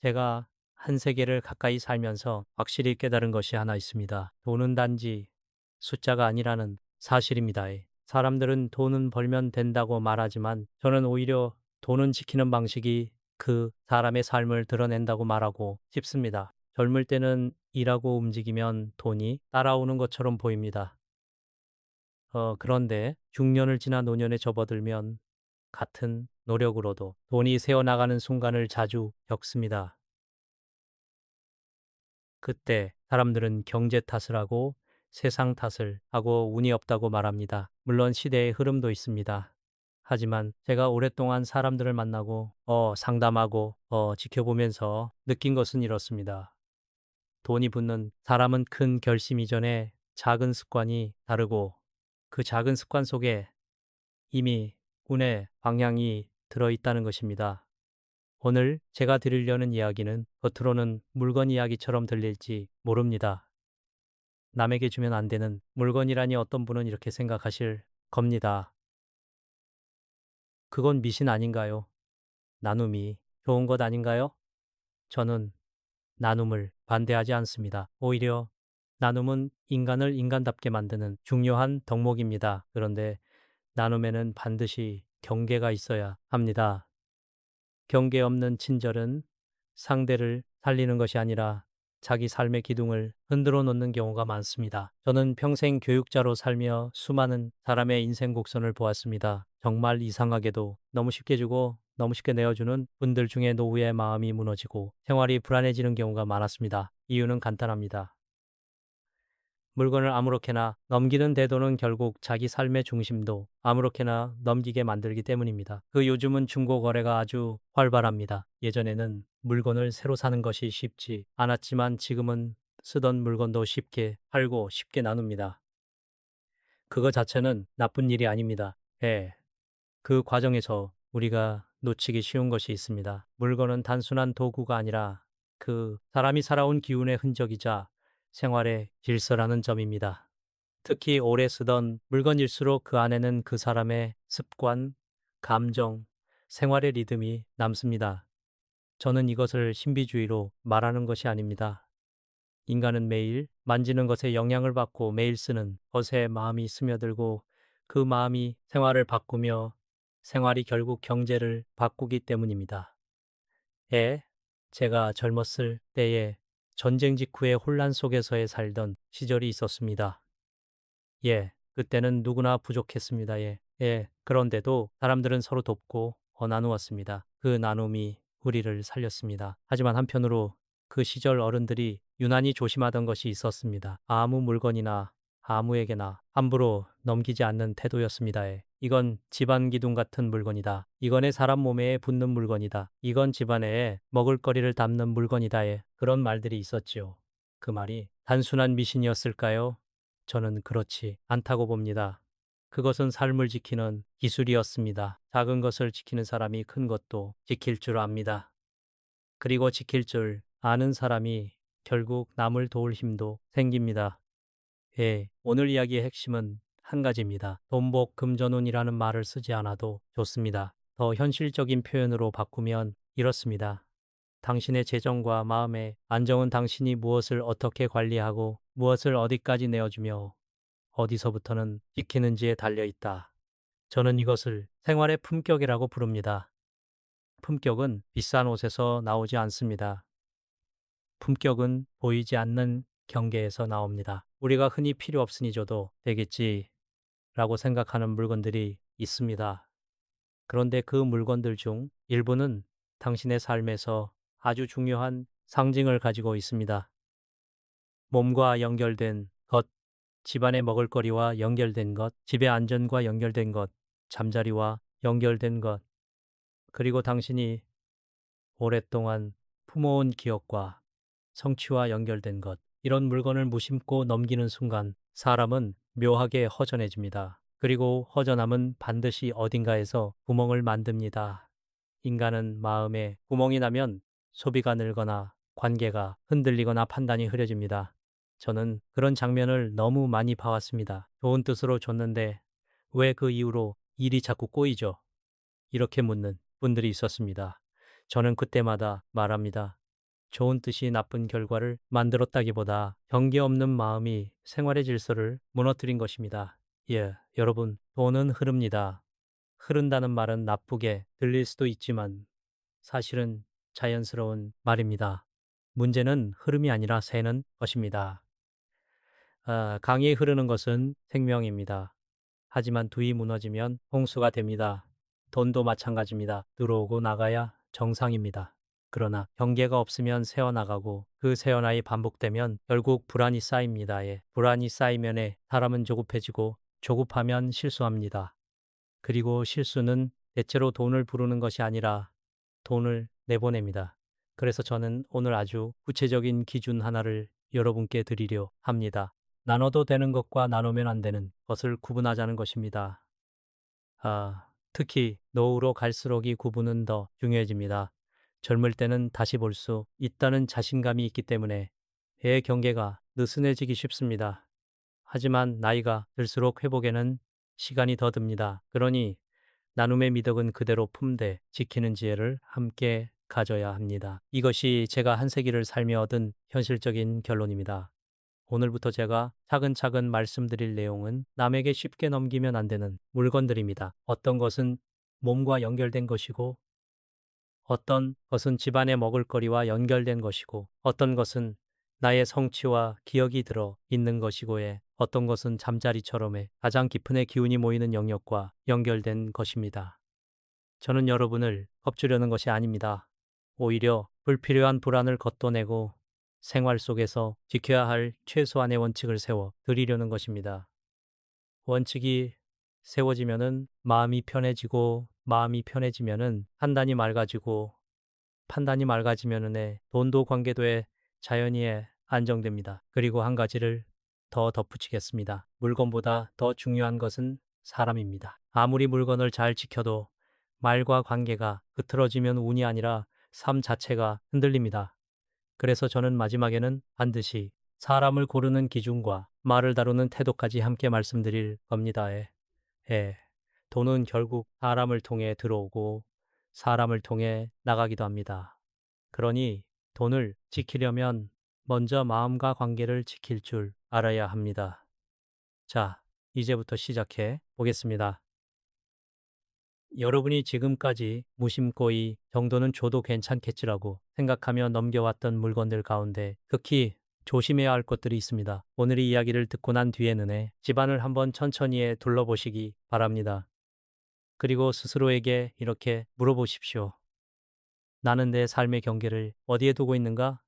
제가 한 세계를 가까이 살면서 확실히 깨달은 것이 하나 있습니다. 돈은 단지 숫자가 아니라는 사실입니다. 사람들은 돈은 벌면 된다고 말하지만 저는 오히려 돈은 지키는 방식이 그 사람의 삶을 드러낸다고 말하고 싶습니다. 젊을 때는 일하고 움직이면 돈이 따라오는 것처럼 보입니다. 그런데 중년을 지나 노년에 접어들면 같은 노력으로도 돈이 새어나가는 순간을 자주 겪습니다. 그때 사람들은 경제 탓을 하고 세상 탓을 하고 운이 없다고 말합니다. 물론 시대의 흐름도 있습니다. 하지만 제가 오랫동안 사람들을 만나고 상담하고 지켜보면서 느낀 것은 이렇습니다. 돈이 붙는 사람은 큰 결심 이전에 작은 습관이 다르고 그 작은 습관 속에 이미 운의 방향이 들어있다는 것입니다. 오늘 제가 드리려는 이야기는 겉으로는 물건 이야기처럼 들릴지 모릅니다. 남에게 주면 안 되는 물건이라니 어떤 분은 이렇게 생각하실 겁니다. 그건 미신 아닌가요? 나눔이 좋은 것 아닌가요? 저는 나눔을 반대하지 않습니다. 오히려 나눔은 인간을 인간답게 만드는 중요한 덕목입니다. 그런데 나눔에는 반드시 경계가 있어야 합니다. 경계 없는 친절은 상대를 살리는 것이 아니라 자기 삶의 기둥을 흔들어 놓는 경우가 많습니다. 저는 평생 교육자로 살며 수많은 사람의 인생 곡선을 보았습니다. 정말 이상하게도 너무 쉽게 주고 너무 쉽게 내어주는 분들 중에 노후의 마음이 무너지고 생활이 불안해지는 경우가 많았습니다. 이유는 간단합니다. 물건을 아무렇게나 넘기는 태도는 결국 자기 삶의 중심도 아무렇게나 넘기게 만들기 때문입니다. 요즘은 중고 거래가 아주 활발합니다. 예전에는 물건을 새로 사는 것이 쉽지 않았지만 지금은 쓰던 물건도 쉽게 팔고 쉽게 나눕니다. 그거 자체는 나쁜 일이 아닙니다. 예. 그 과정에서 우리가 놓치기 쉬운 것이 있습니다. 물건은 단순한 도구가 아니라 그 사람이 살아온 기운의 흔적이자 생활의 질서라는 점입니다. 특히 오래 쓰던 물건일수록 그 안에는 그 사람의 습관, 감정, 생활의 리듬이 남습니다. 저는 이것을 신비주의로 말하는 것이 아닙니다. 인간은 매일 만지는 것에 영향을 받고 매일 쓰는 것에 마음이 스며들고 그 마음이 생활을 바꾸며 생활이 결국 경제를 바꾸기 때문입니다. 제가 젊었을 때에 전쟁 직후의 혼란 속에서에 살던 시절이 있었습니다. 그때는 누구나 부족했습니다. 그런데도 사람들은 서로 돕고 나누었습니다. 그 나눔이 우리를 살렸습니다. 하지만 한편으로 그 시절 어른들이 유난히 조심하던 것이 있었습니다. 아무 물건이나 아무에게나 함부로 넘기지 않는 태도였습니다. 이건 집안 기둥 같은 물건이다. 이건 내 사람 몸에 붙는 물건이다. 이건 집안에 먹을거리를 담는 물건이다. 그런 말들이 있었지요. 그 말이 단순한 미신이었을까요? 저는 그렇지 않다고 봅니다. 그것은 삶을 지키는 기술이었습니다. 작은 것을 지키는 사람이 큰 것도 지킬 줄 압니다. 그리고 지킬 줄 아는 사람이 결국 남을 도울 힘도 생깁니다. 오늘 이야기의 핵심은 한 가지입니다. 돈복 금전운이라는 말을 쓰지 않아도 좋습니다. 더 현실적인 표현으로 바꾸면 이렇습니다. 당신의 재정과 마음의 안정은 당신이 무엇을 어떻게 관리하고 무엇을 어디까지 내어주며 어디서부터는 지키는지에 달려 있다. 저는 이것을 생활의 품격이라고 부릅니다. 품격은 비싼 옷에서 나오지 않습니다. 품격은 보이지 않는 경계에서 나옵니다. 우리가 흔히 필요 없으니 줘도 되겠지라고 생각하는 물건들이 있습니다. 그런데 그 물건들 중 일부는 당신의 삶에서 아주 중요한 상징을 가지고 있습니다. 몸과 연결된 것, 집안의 먹을거리와 연결된 것, 집의 안전과 연결된 것, 잠자리와 연결된 것, 그리고 당신이 오랫동안 품어온 기억과 성취와 연결된 것. 이런 물건을 무심코 넘기는 순간 사람은 묘하게 허전해집니다. 그리고 허전함은 반드시 어딘가에서 구멍을 만듭니다. 인간은 마음에 구멍이 나면 소비가 늘거나 관계가 흔들리거나 판단이 흐려집니다. 저는 그런 장면을 너무 많이 봐왔습니다. 좋은 뜻으로 줬는데 왜 그 이후로 일이 자꾸 꼬이죠? 이렇게 묻는 분들이 있었습니다. 저는 그때마다 말합니다. 좋은 뜻이 나쁜 결과를 만들었다기보다 경계 없는 마음이 생활의 질서를 무너뜨린 것입니다. 예, 여러분, 돈은 흐릅니다. 흐른다는 말은 나쁘게 들릴 수도 있지만 사실은 자연스러운 말입니다. 문제는 흐름이 아니라 새는 것입니다. 강이 흐르는 것은 생명입니다. 하지만 두이 무너지면 홍수가 됩니다. 돈도 마찬가지입니다. 들어오고 나가야 정상입니다. 그러나 경계가 없으면 새어나가고 그 새어나이 반복되면 결국 불안이 쌓입니다. 예. 불안이 쌓이면 사람은 조급해지고 조급하면 실수합니다. 그리고 실수는 대체로 돈을 부르는 것이 아니라 돈을 내보냅니다. 그래서 저는 오늘 아주 구체적인 기준 하나를 여러분께 드리려 합니다. 나눠도 되는 것과 나누면 안 되는 것을 구분하자는 것입니다. 특히 노후로 갈수록 이 구분은 더 중요해집니다. 젊을 때는 다시 볼 수 있다는 자신감이 있기 때문에 의 경계가 느슨해지기 쉽습니다. 하지만 나이가 들수록 회복에는 시간이 더 듭니다. 그러니 나눔의 미덕은 그대로 품되 지키는 지혜를 함께 가져야 합니다. 이것이 제가 한 세기를 살며 얻은 현실적인 결론입니다. 오늘부터 제가 차근차근 말씀드릴 내용은 남에게 쉽게 넘기면 안 되는 물건들입니다. 어떤 것은 몸과 연결된 것이고, 어떤 것은 집안의 먹을거리와 연결된 것이고, 어떤 것은 나의 성취와 기억이 들어 있는 것이고에, 어떤 것은 잠자리처럼의 가장 깊은 의 기운이 모이는 영역과 연결된 것입니다. 저는 여러분을 겁주려는 것이 아닙니다. 오히려 불필요한 불안을 걷어내고 생활 속에서 지켜야 할 최소한의 원칙을 세워 드리려는 것입니다. 원칙이 세워지면은 마음이 편해지고 마음이 편해지면은 판단이 맑아지고 판단이 맑아지면은 돈도 관계도에 자연히 안정됩니다. 그리고 한 가지를 더 덧붙이겠습니다. 물건보다 더 중요한 것은 사람입니다. 아무리 물건을 잘 지켜도 말과 관계가 흐트러지면 운이 아니라 삶 자체가 흔들립니다. 그래서 저는 마지막에는 반드시 사람을 고르는 기준과 말을 다루는 태도까지 함께 말씀드릴 겁니다. 돈은 결국 사람을 통해 들어오고 사람을 통해 나가기도 합니다. 그러니 돈을 지키려면 먼저 마음과 관계를 지킬 줄 알아야 합니다. 자, 이제부터 시작해 보겠습니다. 여러분이 지금까지 무심코 이 정도는 줘도 괜찮겠지라고 생각하며 넘겨왔던 물건들 가운데 특히 조심해야 할 것들이 있습니다. 오늘 이 이야기를 듣고 난 뒤에는 집안을 한번 천천히 둘러보시기 바랍니다. 그리고 스스로에게 이렇게 물어보십시오. 나는 내 삶의 경계를 어디에 두고 있는가?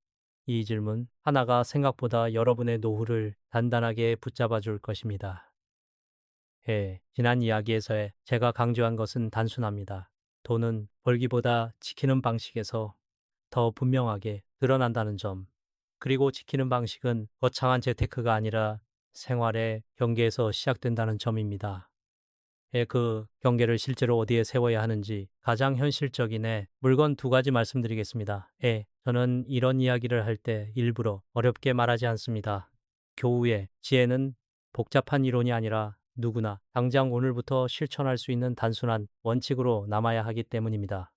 이 질문 하나가 생각보다 여러분의 노후를 단단하게 붙잡아 줄 것입니다. 지난 이야기에서 제가 강조한 것은 단순합니다. 돈은 벌기보다 지키는 방식에서 더 분명하게 드러난다는 점. 그리고 지키는 방식은 거창한 재테크가 아니라 생활의 경계에서 시작된다는 점입니다. 그 경계를 실제로 어디에 세워야 하는지 가장 현실적인 물건 두 가지 말씀드리겠습니다. 저는 이런 이야기를 할 때 일부러 어렵게 말하지 않습니다. 교우의 지혜는 복잡한 이론이 아니라 누구나 당장 오늘부터 실천할 수 있는 단순한 원칙으로 남아야 하기 때문입니다.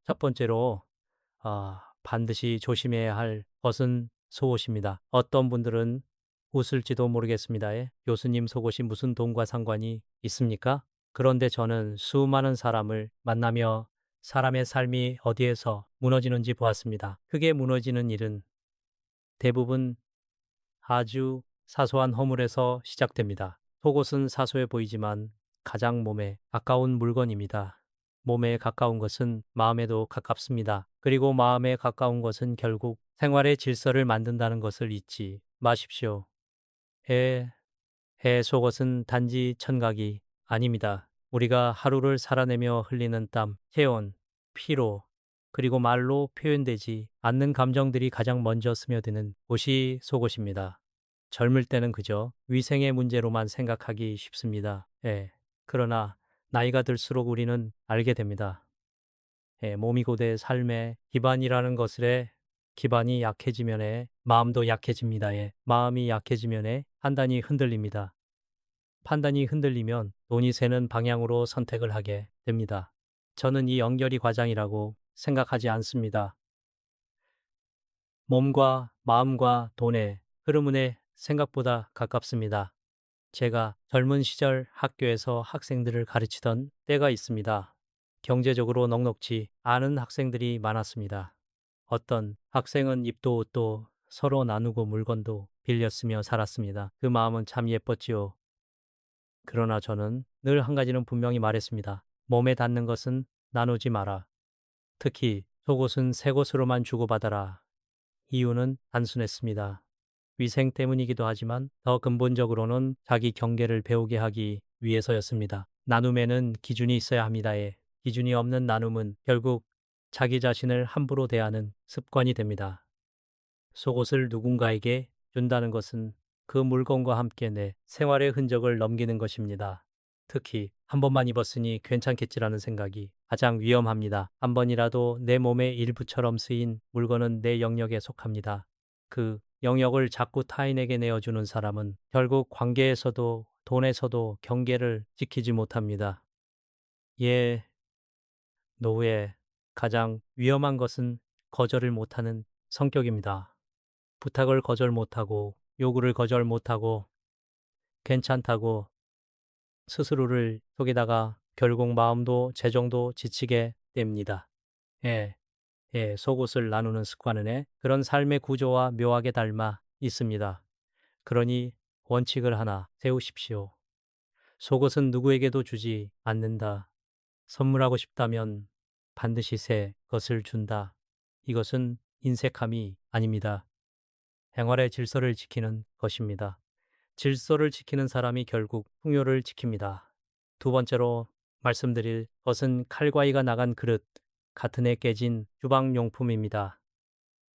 첫 번째로 반드시 조심해야 할 것은 속옷입니다. 어떤 분들은 웃을지도 모르겠습니다. 교수님 속옷이 무슨 돈과 상관이 있습니까? 그런데 저는 수많은 사람을 만나며 사람의 삶이 어디에서 무너지는지 보았습니다. 크게 무너지는 일은 대부분 아주 사소한 허물에서 시작됩니다. 속옷은 사소해 보이지만 가장 몸에 가까운 물건입니다. 몸에 가까운 것은 마음에도 가깝습니다. 그리고 마음에 가까운 것은 결국 생활의 질서를 만든다는 것을 잊지 마십시오. 속옷은 단지 천각이 아닙니다. 우리가 하루를 살아내며 흘리는 땀, 체온, 피로, 그리고 말로 표현되지 않는 감정들이 가장 먼저 스며드는 곳이 속옷입니다. 젊을 때는 그저 위생의 문제로만 생각하기 쉽습니다. 그러나 나이가 들수록 우리는 알게 됩니다. 몸이 고대 삶의 기반이라는 것을 기반이 약해지면 마음도 약해집니다. 마음이 약해지면 판단이 흔들립니다. 판단이 흔들리면 돈이 새는 방향으로 선택을 하게 됩니다. 저는 이 연결이 과장이라고 생각하지 않습니다. 몸과 마음과 돈의 흐름은 생각보다 가깝습니다. 제가 젊은 시절 학교에서 학생들을 가르치던 때가 있습니다. 경제적으로 넉넉지 않은 학생들이 많았습니다. 어떤 학생은 입도 옷도 서로 나누고 물건도 빌렸으며 살았습니다. 그 마음은 참 예뻤지요. 그러나 저는 늘 한 가지는 분명히 말했습니다. 몸에 닿는 것은 나누지 마라. 특히 속옷은 새 것으로만 주고받아라. 이유는 단순했습니다. 위생 때문이기도 하지만 더 근본적으로는 자기 경계를 배우게 하기 위해서였습니다. 나눔에는 기준이 있어야 합니다에 기준이 없는 나눔은 결국 자기 자신을 함부로 대하는 습관이 됩니다. 속옷을 누군가에게 준다는 것은 그 물건과 함께 내 생활의 흔적을 넘기는 것입니다. 특히 한 번만 입었으니 괜찮겠지라는 생각이 가장 위험합니다. 한 번이라도 내 몸의 일부처럼 쓰인 물건은 내 영역에 속합니다. 그 영역을 자꾸 타인에게 내어주는 사람은 결국 관계에서도 돈에서도 경계를 지키지 못합니다. 예, 노후에 가장 위험한 것은 거절을 못하는 성격입니다. 부탁을 거절 못하고 요구를 거절 못하고 괜찮다고 스스로를 속이다가 결국 마음도 재정도 지치게 됩니다. 예, 속옷을 나누는 습관은 그런 삶의 구조와 묘하게 닮아 있습니다. 그러니 원칙을 하나 세우십시오. 속옷은 누구에게도 주지 않는다. 선물하고 싶다면 반드시 새 것을 준다. 이것은 인색함이 아닙니다. 생활의 질서를 지키는 것입니다. 질서를 지키는 사람이 결국 풍요를 지킵니다. 두 번째로 말씀드릴 것은 칼과 이가 나간 그릇, 같은 해 깨진 주방용품입니다.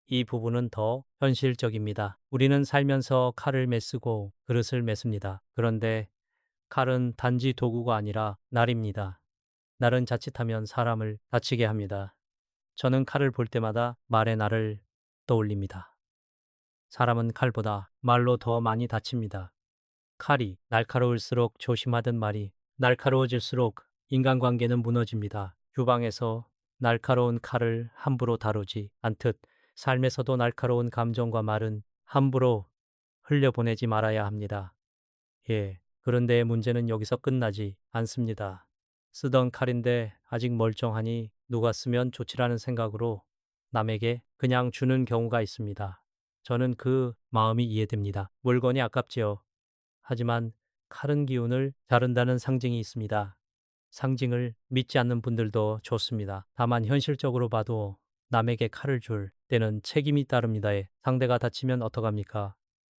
이 부분은 더 현실적입니다. 우리는 살면서 칼을 메쓰고 그릇을 메습니다. 그런데 칼은 단지 도구가 아니라 날입니다. 날은 자칫하면 사람을 다치게 합니다. 저는 칼을 볼 때마다 말의 날을 떠올립니다. 사람은 칼보다 말로 더 많이 다칩니다. 칼이 날카로울수록 조심하던 말이 날카로워질수록 인간관계는 무너집니다. 주방에서 날카로운 칼을 함부로 다루지 않듯 삶에서도 날카로운 감정과 말은 함부로 흘려보내지 말아야 합니다. 그런데 문제는 여기서 끝나지 않습니다. 쓰던 칼인데 아직 멀쩡하니 누가 쓰면 좋지라는 생각으로 남에게 그냥 주는 경우가 있습니다. 저는 그 마음이 이해됩니다. 물건이 아깝지요. 하지만 칼은 기운을 자른다는 상징이 있습니다. 상징을 믿지 않는 분들도 좋습니다. 다만 현실적으로 봐도 남에게 칼을 줄 때는 책임이 따릅니다. 상대가 다치면 어떡합니까?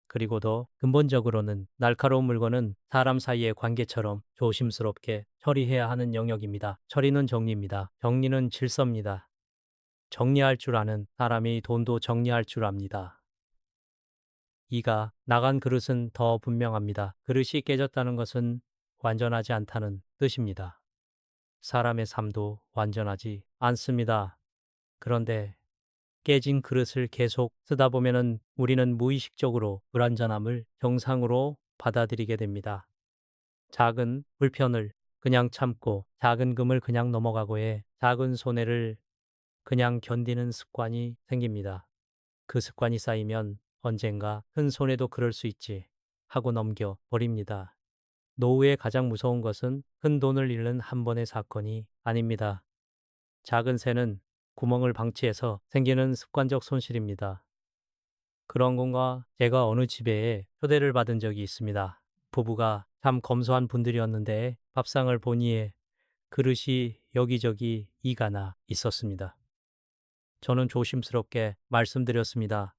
그리고 더 근본적으로는 날카로운 물건은 사람 사이의 관계처럼 조심스럽게 처리해야 하는 영역입니다. 처리는 정리입니다. 정리는 질서입니다. 정리할 줄 아는 사람이 돈도 정리할 줄 압니다. 이가 나간 그릇은 더 분명합니다. 그릇이 깨졌다는 것은 완전하지 않다는 뜻입니다. 사람의 삶도 완전하지 않습니다. 그런데 깨진 그릇을 계속 쓰다 보면은 우리는 무의식적으로 불완전함을 정상으로 받아들이게 됩니다. 작은 불편을 그냥 참고 작은 금을 그냥 넘어가고 작은 손해를 그냥 견디는 습관이 생깁니다. 그 습관이 쌓이면 언젠가 큰 손해도 그럴 수 있지 하고 넘겨 버립니다. 노후에 가장 무서운 것은 큰 돈을 잃는 한 번의 사건이 아닙니다. 작은 새는 구멍을 방치해서 생기는 습관적 손실입니다. 그런 건가 제가 어느 집에 초대를 받은 적이 있습니다. 부부가 참 검소한 분들이었는데 밥상을 보니 그릇이 여기저기 이가 나 있었습니다. 저는 조심스럽게 말씀드렸습니다.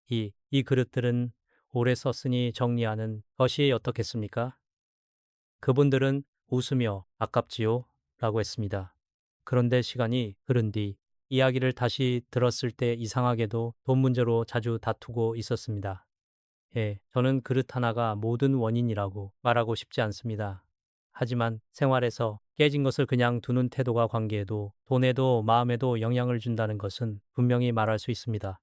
이 그릇들은 오래 썼으니 정리하는 것이 어떻겠습니까? 그분들은 웃으며 아깝지요? 라고 했습니다. 그런데 시간이 흐른 뒤 이야기를 다시 들었을 때 이상하게도 돈 문제로 자주 다투고 있었습니다. 저는 그릇 하나가 모든 원인이라고 말하고 싶지 않습니다. 하지만 생활에서 깨진 것을 그냥 두는 태도가 관계에도 돈에도 마음에도 영향을 준다는 것은 분명히 말할 수 있습니다.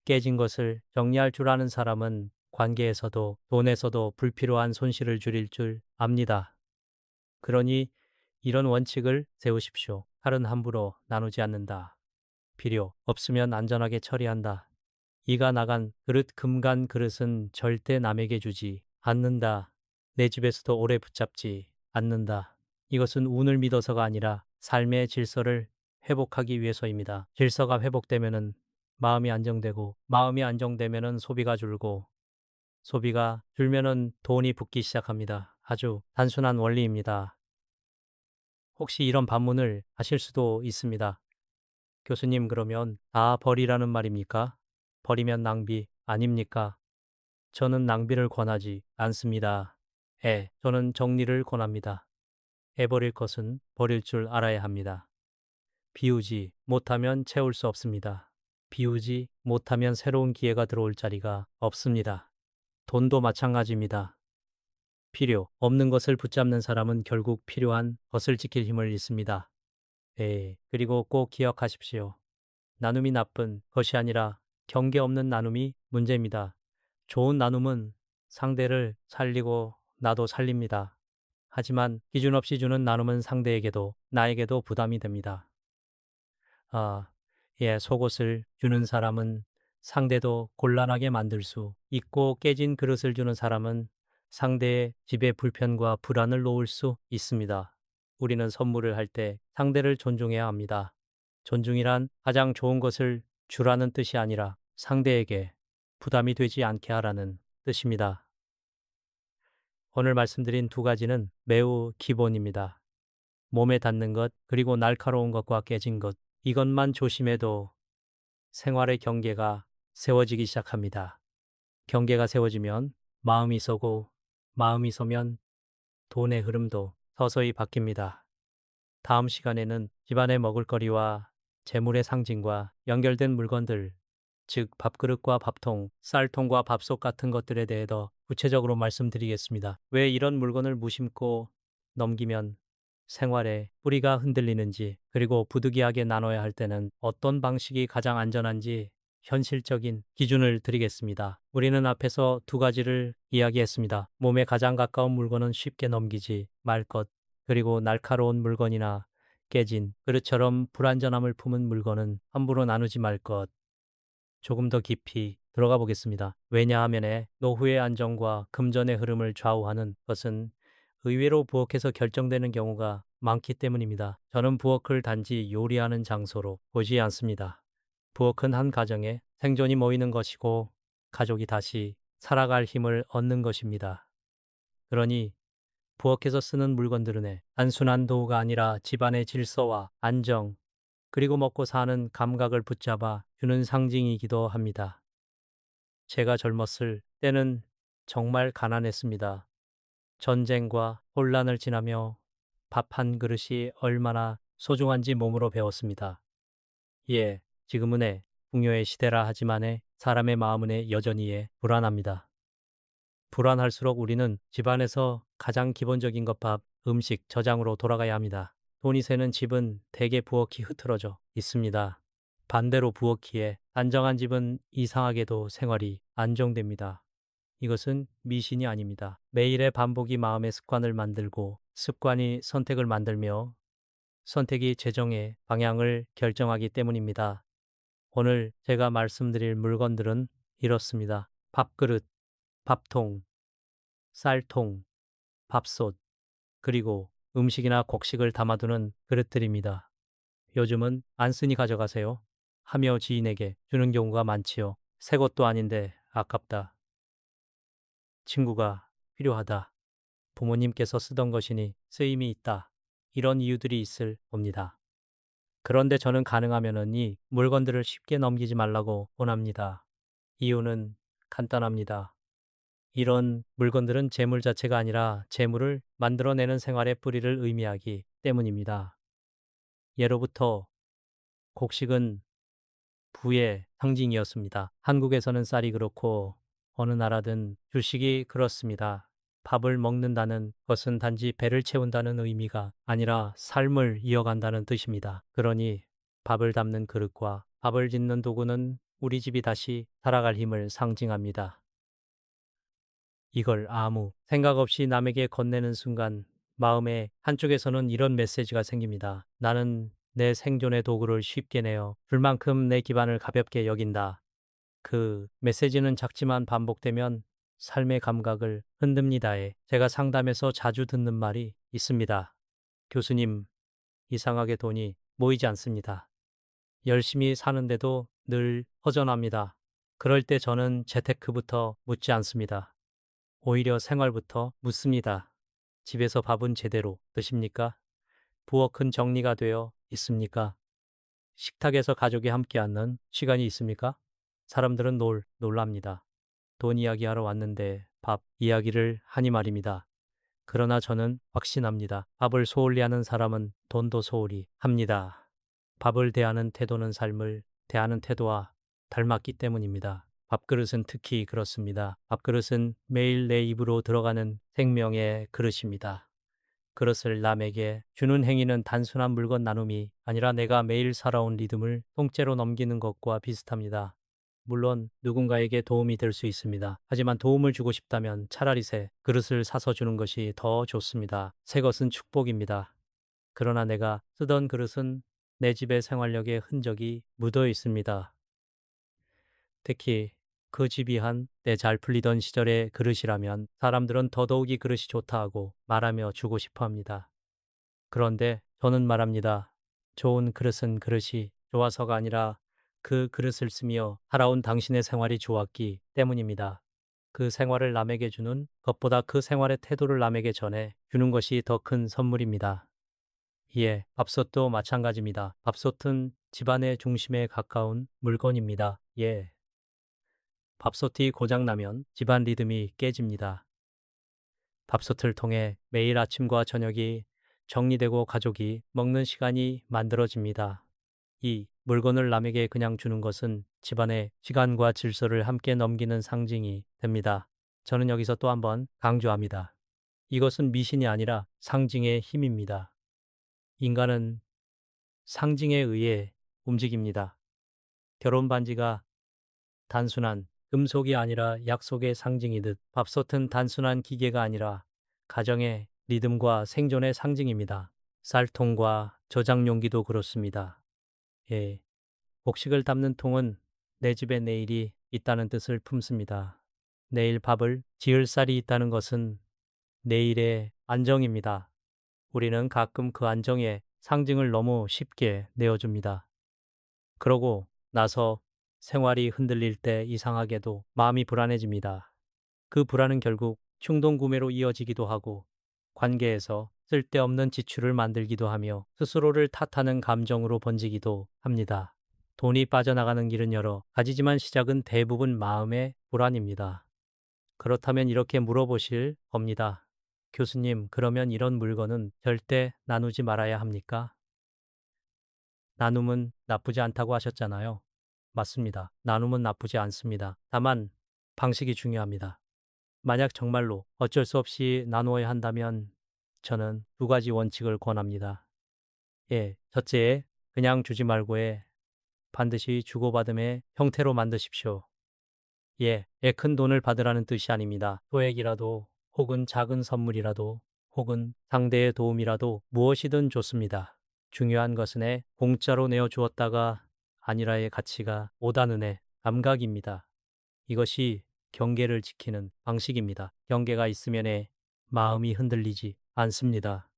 깨진 것을 정리할 줄 아는 사람은 관계에서도 돈에서도 불필요한 손실을 줄일 줄 압니다. 그러니 이런 원칙을 세우십시오. 칼은 함부로 나누지 않는다. 필요 없으면 안전하게 처리한다. 이가 나간 그릇, 금간 그릇은 절대 남에게 주지 않는다. 내 집에서도 오래 붙잡지 않는다. 이것은 운을 믿어서가 아니라 삶의 질서를 회복하기 위해서입니다. 질서가 회복되면은 마음이 안정되고, 마음이 안정되면은 소비가 줄고, 소비가 줄면은 돈이 붙기 시작합니다. 아주 단순한 원리입니다. 혹시 이런 반문을 하실 수도 있습니다. 교수님, 그러면 다 버리라는 말입니까? 버리면 낭비 아닙니까? 저는 낭비를 권하지 않습니다. 저는 정리를 권합니다. 버릴 것은 버릴 줄 알아야 합니다. 비우지 못하면 채울 수 없습니다. 비우지 못하면 새로운 기회가 들어올 자리가 없습니다. 돈도 마찬가지입니다. 필요 없는 것을 붙잡는 사람은 결국 필요한 것을 지킬 힘을 잃습니다. 그리고 꼭 기억하십시오. 나눔이 나쁜 것이 아니라 경계 없는 나눔이 문제입니다. 좋은 나눔은 상대를 살리고 나도 살립니다. 하지만 기준 없이 주는 나눔은 상대에게도 나에게도 부담이 됩니다. 속옷을 주는 사람은 상대도 곤란하게 만들 수 있고, 깨진 그릇을 주는 사람은 상대의 집에 불편과 불안을 놓을 수 있습니다. 우리는 선물을 할 때 상대를 존중해야 합니다. 존중이란 가장 좋은 것을 주라는 뜻이 아니라 상대에게 부담이 되지 않게 하라는 뜻입니다. 오늘 말씀드린 두 가지는 매우 기본입니다. 몸에 닿는 것, 그리고 날카로운 것과 깨진 것, 이것만 조심해도 생활의 경계가 세워지기 시작합니다. 경계가 세워지면 마음이 서고, 마음이 서면 돈의 흐름도 서서히 바뀝니다. 다음 시간에는 집안의 먹을거리와 재물의 상징과 연결된 물건들, 즉 밥그릇과 밥통, 쌀통과 밥솥 같은 것들에 대해 더 구체적으로 말씀드리겠습니다. 왜 이런 물건을 무심코 넘기면 생활의 뿌리가 흔들리는지, 그리고 부득이하게 나눠야 할 때는 어떤 방식이 가장 안전한지 현실적인 기준을 드리겠습니다. 우리는 앞에서 두 가지를 이야기했습니다. 몸에 가장 가까운 물건은 쉽게 넘기지 말 것, 그리고 날카로운 물건이나 깨진 그릇처럼 불완전함을 품은 물건은 함부로 나누지 말 것. 조금 더 깊이 들어가 보겠습니다. 왜냐하면 노후의 안정과 금전의 흐름을 좌우하는 것은 의외로 부엌에서 결정되는 경우가 많기 때문입니다. 저는 부엌을 단지 요리하는 장소로 보지 않습니다. 부엌은 한 가정의 생존이 모이는 것이고, 가족이 다시 살아갈 힘을 얻는 것입니다. 그러니 부엌에서 쓰는 물건들은 단순한 도구가 아니라 집안의 질서와 안정, 그리고 먹고 사는 감각을 붙잡아 주는 상징이기도 합니다. 제가 젊었을 때는 정말 가난했습니다. 전쟁과 혼란을 지나며 밥 한 그릇이 얼마나 소중한지 몸으로 배웠습니다. 지금은 풍요의 시대라 하지만 사람의 마음은 여전히 불안합니다. 불안할수록 우리는 집안에서 가장 기본적인 것, 밥, 음식, 저장으로 돌아가야 합니다. 돈이 새는 집은 대개 부엌이 흐트러져 있습니다. 반대로 부엌이에 안정한 집은 이상하게도 생활이 안정됩니다. 이것은 미신이 아닙니다. 매일의 반복이 마음의 습관을 만들고, 습관이 선택을 만들며, 선택이 재정의 방향을 결정하기 때문입니다. 오늘 제가 말씀드릴 물건들은 이렇습니다. 밥그릇, 밥통, 쌀통, 밥솥, 그리고 음식이나 곡식을 담아두는 그릇들입니다. 요즘은 안 쓰니 가져가세요 하며 지인에게 주는 경우가 많지요. 새 것도 아닌데 아깝다. 친구가 필요하다. 부모님께서 쓰던 것이니 쓰임이 있다. 이런 이유들이 있을 겁니다. 그런데 저는 가능하면 이 물건들을 쉽게 넘기지 말라고 권합니다. 이유는 간단합니다. 이런 물건들은 재물 자체가 아니라 재물을 만들어내는 생활의 뿌리를 의미하기 때문입니다. 예로부터 곡식은 부의 상징이었습니다. 한국에서는 쌀이 그렇고 어느 나라든 주식이 그렇습니다. 밥을 먹는다는 것은 단지 배를 채운다는 의미가 아니라 삶을 이어간다는 뜻입니다. 그러니 밥을 담는 그릇과 밥을 짓는 도구는 우리 집이 다시 살아갈 힘을 상징합니다. 이걸 아무 생각 없이 남에게 건네는 순간 마음의 한쪽에서는 이런 메시지가 생깁니다. 나는 내 생존의 도구를 쉽게 내어 불만큼 내 기반을 가볍게 여긴다. 그 메시지는 작지만 반복되면 삶의 감각을 흔듭니다. 제가 상담에서 자주 듣는 말이 있습니다. 교수님, 이상하게 돈이 모이지 않습니다. 열심히 사는데도 늘 허전합니다. 그럴 때 저는 재테크부터 묻지 않습니다. 오히려 생활부터 묻습니다. 집에서 밥은 제대로 드십니까? 부엌은 정리가 되어 있습니까? 식탁에서 가족이 함께 앉는 시간이 있습니까? 사람들은 놀랍니다. 돈 이야기하러 왔는데 밥 이야기를 하니 말입니다. 그러나 저는 확신합니다. 밥을 소홀히 하는 사람은 돈도 소홀히 합니다. 밥을 대하는 태도는 삶을 대하는 태도와 닮았기 때문입니다. 밥그릇은 특히 그렇습니다. 밥그릇은 매일 내 입으로 들어가는 생명의 그릇입니다. 그릇을 남에게 주는 행위는 단순한 물건 나눔이 아니라 내가 매일 살아온 리듬을 통째로 넘기는 것과 비슷합니다. 물론 누군가에게 도움이 될 수 있습니다. 하지만 도움을 주고 싶다면 차라리 새 그릇을 사서 주는 것이 더 좋습니다. 새 것은 축복입니다. 그러나 내가 쓰던 그릇은 내 집의 생활력의 흔적이 묻어 있습니다. 특히 그 집이 한때 잘 풀리던 시절의 그릇이라면 사람들은 더더욱이 그릇이 좋다 하고 말하며 주고 싶어 합니다. 그런데 저는 말합니다. 좋은 그릇은 그릇이 좋아서가 아니라 그 그릇을 쓰며 살아온 당신의 생활이 좋았기 때문입니다. 그 생활을 남에게 주는 것보다 그 생활의 태도를 남에게 전해 주는 것이 더 큰 선물입니다. 예, 밥솥도 마찬가지입니다. 밥솥은 집안의 중심에 가까운 물건입니다. 예, 밥솥이 고장나면 집안 리듬이 깨집니다. 밥솥을 통해 매일 아침과 저녁이 정리되고 가족이 먹는 시간이 만들어집니다. 이 물건을 남에게 그냥 주는 것은 집안의 시간과 질서를 함께 넘기는 상징이 됩니다. 저는 여기서 또 한번 강조합니다. 이것은 미신이 아니라 상징의 힘입니다. 인간은 상징에 의해 움직입니다. 결혼 반지가 단순한 금속이 아니라 약속의 상징이듯 밥솥은 단순한 기계가 아니라 가정의 리듬과 생존의 상징입니다. 쌀통과 저장 용기도 그렇습니다. 예. 곡식을 담는 통은 내 집에 내일이 있다는 뜻을 품습니다. 내일 밥을 지을 쌀이 있다는 것은 내일의 안정입니다. 우리는 가끔 그 안정의 상징을 너무 쉽게 내어줍니다. 그러고 나서 생활이 흔들릴 때 이상하게도 마음이 불안해집니다. 그 불안은 결국 충동 구매로 이어지기도 하고 관계에서 쓸데없는 지출을 만들기도 하며 스스로를 탓하는 감정으로 번지기도 합니다. 돈이 빠져나가는 길은 여러 가지지만 시작은 대부분 마음의 불안입니다. 그렇다면 이렇게 물어보실 겁니다. 교수님, 그러면 이런 물건은 절대 나누지 말아야 합니까? 나눔은 나쁘지 않다고 하셨잖아요. 맞습니다. 나눔은 나쁘지 않습니다. 다만 방식이 중요합니다. 만약 정말로 어쩔 수 없이 나누어야 한다면 저는 두 가지 원칙을 권합니다. 예, 첫째, 그냥 주지 말고에 반드시 주고받음의 형태로 만드십시오. 예, 큰 돈을 받으라는 뜻이 아닙니다. 소액이라도 혹은 작은 선물이라도 혹은 상대의 도움이라도 무엇이든 좋습니다. 중요한 것은 공짜로 내어주었다가 아니라의 가치가 오다는 감각입니다. 이것이 경계를 지키는 방식입니다. 경계가 있으면 마음이 흔들리지 않습니다.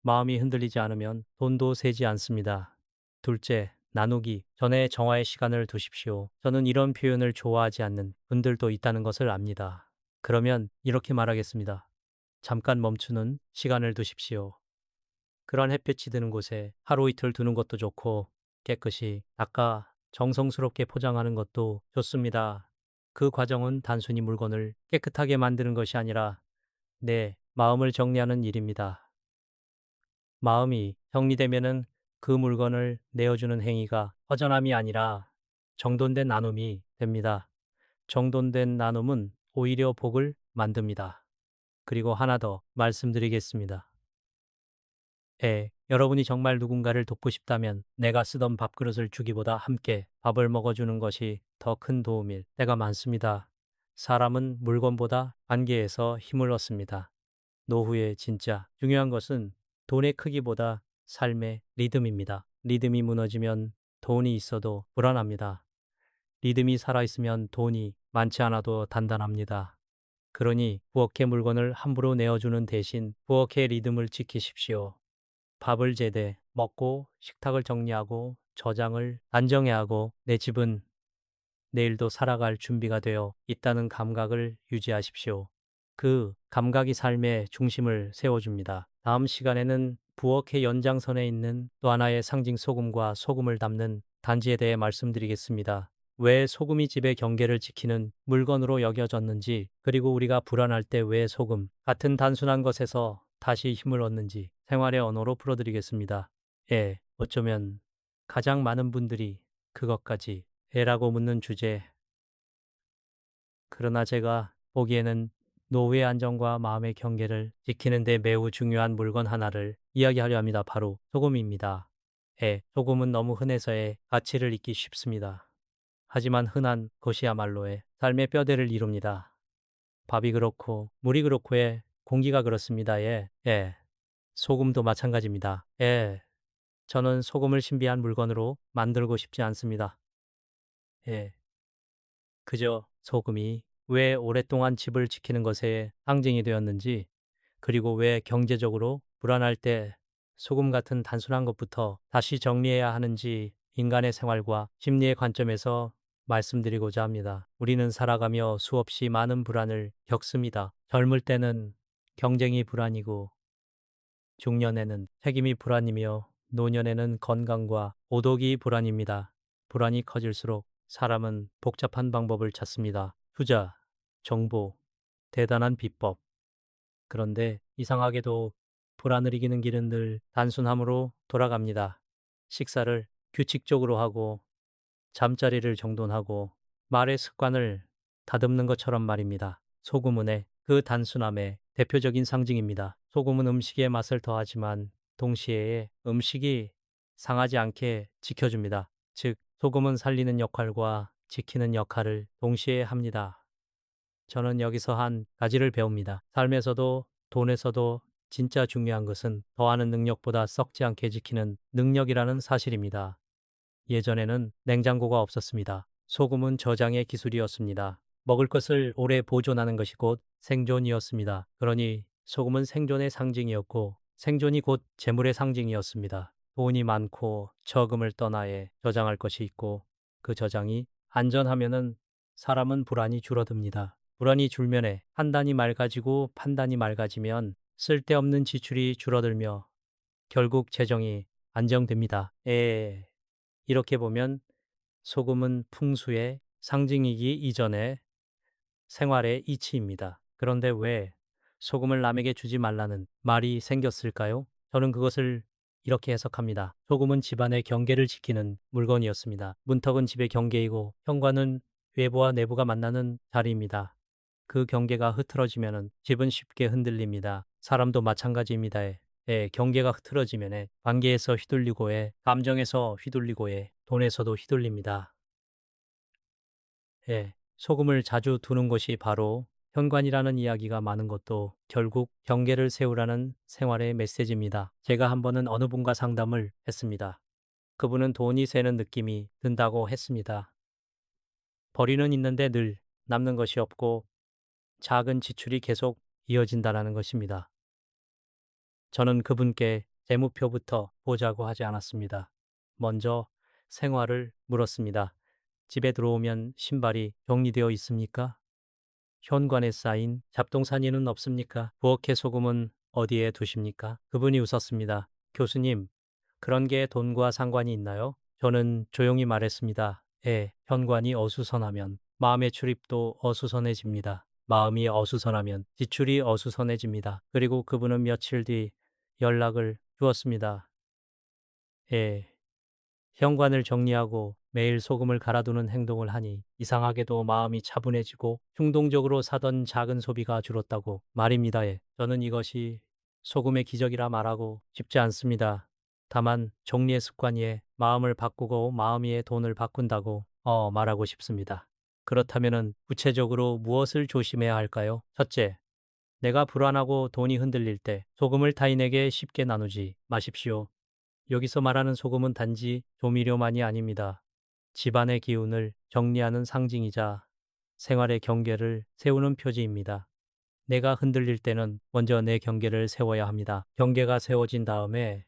마음이 흔들리지 않으면 돈도 새지 않습니다. 둘째, 나누기 전에 정화의 시간을 두십시오. 저는 이런 표현을 좋아하지 않는 분들도 있다는 것을 압니다. 그러면 이렇게 말하겠습니다. 잠깐 멈추는 시간을 두십시오. 그런 햇볕이 드는 곳에 하루 이틀 두는 것도 좋고 깨끗이 닦아 정성스럽게 포장하는 것도 좋습니다. 그 과정은 단순히 물건을 깨끗하게 만드는 것이 아니라 내 마음을 정리하는 일입니다. 마음이 정리되면은 그 물건을 내어주는 행위가 허전함이 아니라 정돈된 나눔이 됩니다. 정돈된 나눔은 오히려 복을 만듭니다. 그리고 하나 더 말씀드리겠습니다. 여러분이 정말 누군가를 돕고 싶다면 내가 쓰던 밥그릇을 주기보다 함께 밥을 먹어주는 것이 더 큰 도움일 때가 많습니다. 사람은 물건보다 관계에서 힘을 얻습니다. 노후에 진짜 중요한 것은 돈의 크기보다 삶의 리듬입니다. 리듬이 무너지면 돈이 있어도 불안합니다. 리듬이 살아있으면 돈이 많지 않아도 단단합니다. 그러니 부엌의 물건을 함부로 내어주는 대신 부엌의 리듬을 지키십시오. 밥을 제때 먹고 식탁을 정리하고 저장을 안정해야 하고 내 집은 내일도 살아갈 준비가 되어 있다는 감각을 유지하십시오. 그 감각이 삶의 중심을 세워줍니다. 다음 시간에는 부엌의 연장선에 있는 또 하나의 상징 소금과 소금을 담는 단지에 대해 말씀드리겠습니다. 왜 소금이 집의 경계를 지키는 물건으로 여겨졌는지, 그리고 우리가 불안할 때 왜 소금 같은 단순한 것에서 다시 힘을 얻는지 생활의 언어로 풀어드리겠습니다. 예, 어쩌면 가장 많은 분들이 그것까지 애라고 묻는 주제. 그러나 제가 보기에는 노후의 안정과 마음의 경계를 지키는 데 매우 중요한 물건 하나를 이야기하려 합니다. 바로 소금입니다. 소금은 너무 흔해서의 가치를 잊기 쉽습니다. 하지만 흔한 것이야말로의 삶의 뼈대를 이룹니다. 밥이 그렇고 물이 그렇고 공기가 그렇습니다. 소금도 마찬가지입니다. 저는 소금을 신비한 물건으로 만들고 싶지 않습니다. 예. 그저 소금이 왜 오랫동안 집을 지키는 것에 상징이 되었는지, 그리고 왜 경제적으로 불안할 때 소금 같은 단순한 것부터 다시 정리해야 하는지 인간의 생활과 심리의 관점에서 말씀드리고자 합니다. 우리는 살아가며 수없이 많은 불안을 겪습니다. 젊을 때는 경쟁이 불안이고, 중년에는 책임이 불안이며, 노년에는 건강과 오독이 불안입니다. 불안이 커질수록 사람은 복잡한 방법을 찾습니다. 투자, 정보, 대단한 비법. 그런데 이상하게도 불안을 이기는 길은 늘 단순함으로 돌아갑니다. 식사를 규칙적으로 하고, 잠자리를 정돈하고, 말의 습관을 다듬는 것처럼 말입니다. 소금은 그 단순함의 대표적인 상징입니다. 소금은 음식의 맛을 더하지만 동시에 음식이 상하지 않게 지켜줍니다. 즉, 소금은 살리는 역할과 지키는 역할을 동시에 합니다. 저는 여기서 한 가지를 배웁니다. 삶에서도 돈에서도 진짜 중요한 것은 더하는 능력보다 썩지 않게 지키는 능력이라는 사실입니다. 예전에는 냉장고가 없었습니다. 소금은 저장의 기술이었습니다. 먹을 것을 오래 보존하는 것이 곧 생존이었습니다. 그러니 소금은 생존의 상징이었고, 생존이 곧 재물의 상징이었습니다. 돈이 많고 저금을 떠나에 저장할 것이 있고, 그 저장이 안전하면은 사람은 불안이 줄어듭니다. 불안이 줄면 판단이 맑아지고, 판단이 맑아지면 쓸데없는 지출이 줄어들며 결국 재정이 안정됩니다. 이렇게 보면 소금은 풍수의 상징이기 이전에 생활의 이치입니다. 그런데 왜 소금을 남에게 주지 말라는 말이 생겼을까요? 저는 그것을 이렇게 해석합니다. 소금은 집안의 경계를 지키는 물건이었습니다. 문턱은 집의 경계이고, 현관은 외부와 내부가 만나는 자리입니다. 그 경계가 흐트러지면 집은 쉽게 흔들립니다. 사람도 마찬가지입니다. 경계가 흐트러지면 관계에서 휘둘리고, 감정에서 휘둘리고, 돈에서도 휘둘립니다. 소금을 자주 두는 것이 바로 현관이라는 이야기가 많은 것도 결국 경계를 세우라는 생활의 메시지입니다. 제가 한 번은 어느 분과 상담을 했습니다. 그분은 돈이 새는 느낌이 든다고 했습니다. 벌이는 있는데 늘 남는 것이 없고 작은 지출이 계속 이어진다는 것입니다. 저는 그분께 재무표부터 보자고 하지 않았습니다. 먼저 생활을 물었습니다. 집에 들어오면 신발이 정리되어 있습니까? 현관에 쌓인 잡동사니는 없습니까? 부엌의 소금은 어디에 두십니까? 그분이 웃었습니다. 교수님, 그런 게 돈과 상관이 있나요? 저는 조용히 말했습니다. 현관이 어수선하면 마음의 출입도 어수선해집니다. 마음이 어수선하면 지출이 어수선해집니다. 그리고 그분은 며칠 뒤 연락을 주었습니다. 현관을 정리하고 매일 소금을 갈아두는 행동을 하니 이상하게도 마음이 차분해지고 충동적으로 사던 작은 소비가 줄었다고 말입니다. 저는 이것이 소금의 기적이라 말하고 싶지 않습니다. 다만 정리의 습관이 마음을 바꾸고 마음이 돈을 바꾼다고 말하고 싶습니다. 그렇다면 구체적으로 무엇을 조심해야 할까요? 첫째, 내가 불안하고 돈이 흔들릴 때 소금을 타인에게 쉽게 나누지 마십시오. 여기서 말하는 소금은 단지 조미료만이 아닙니다. 집안의 기운을 정리하는 상징이자 생활의 경계를 세우는 표지입니다. 내가 흔들릴 때는 먼저 내 경계를 세워야 합니다. 경계가 세워진 다음에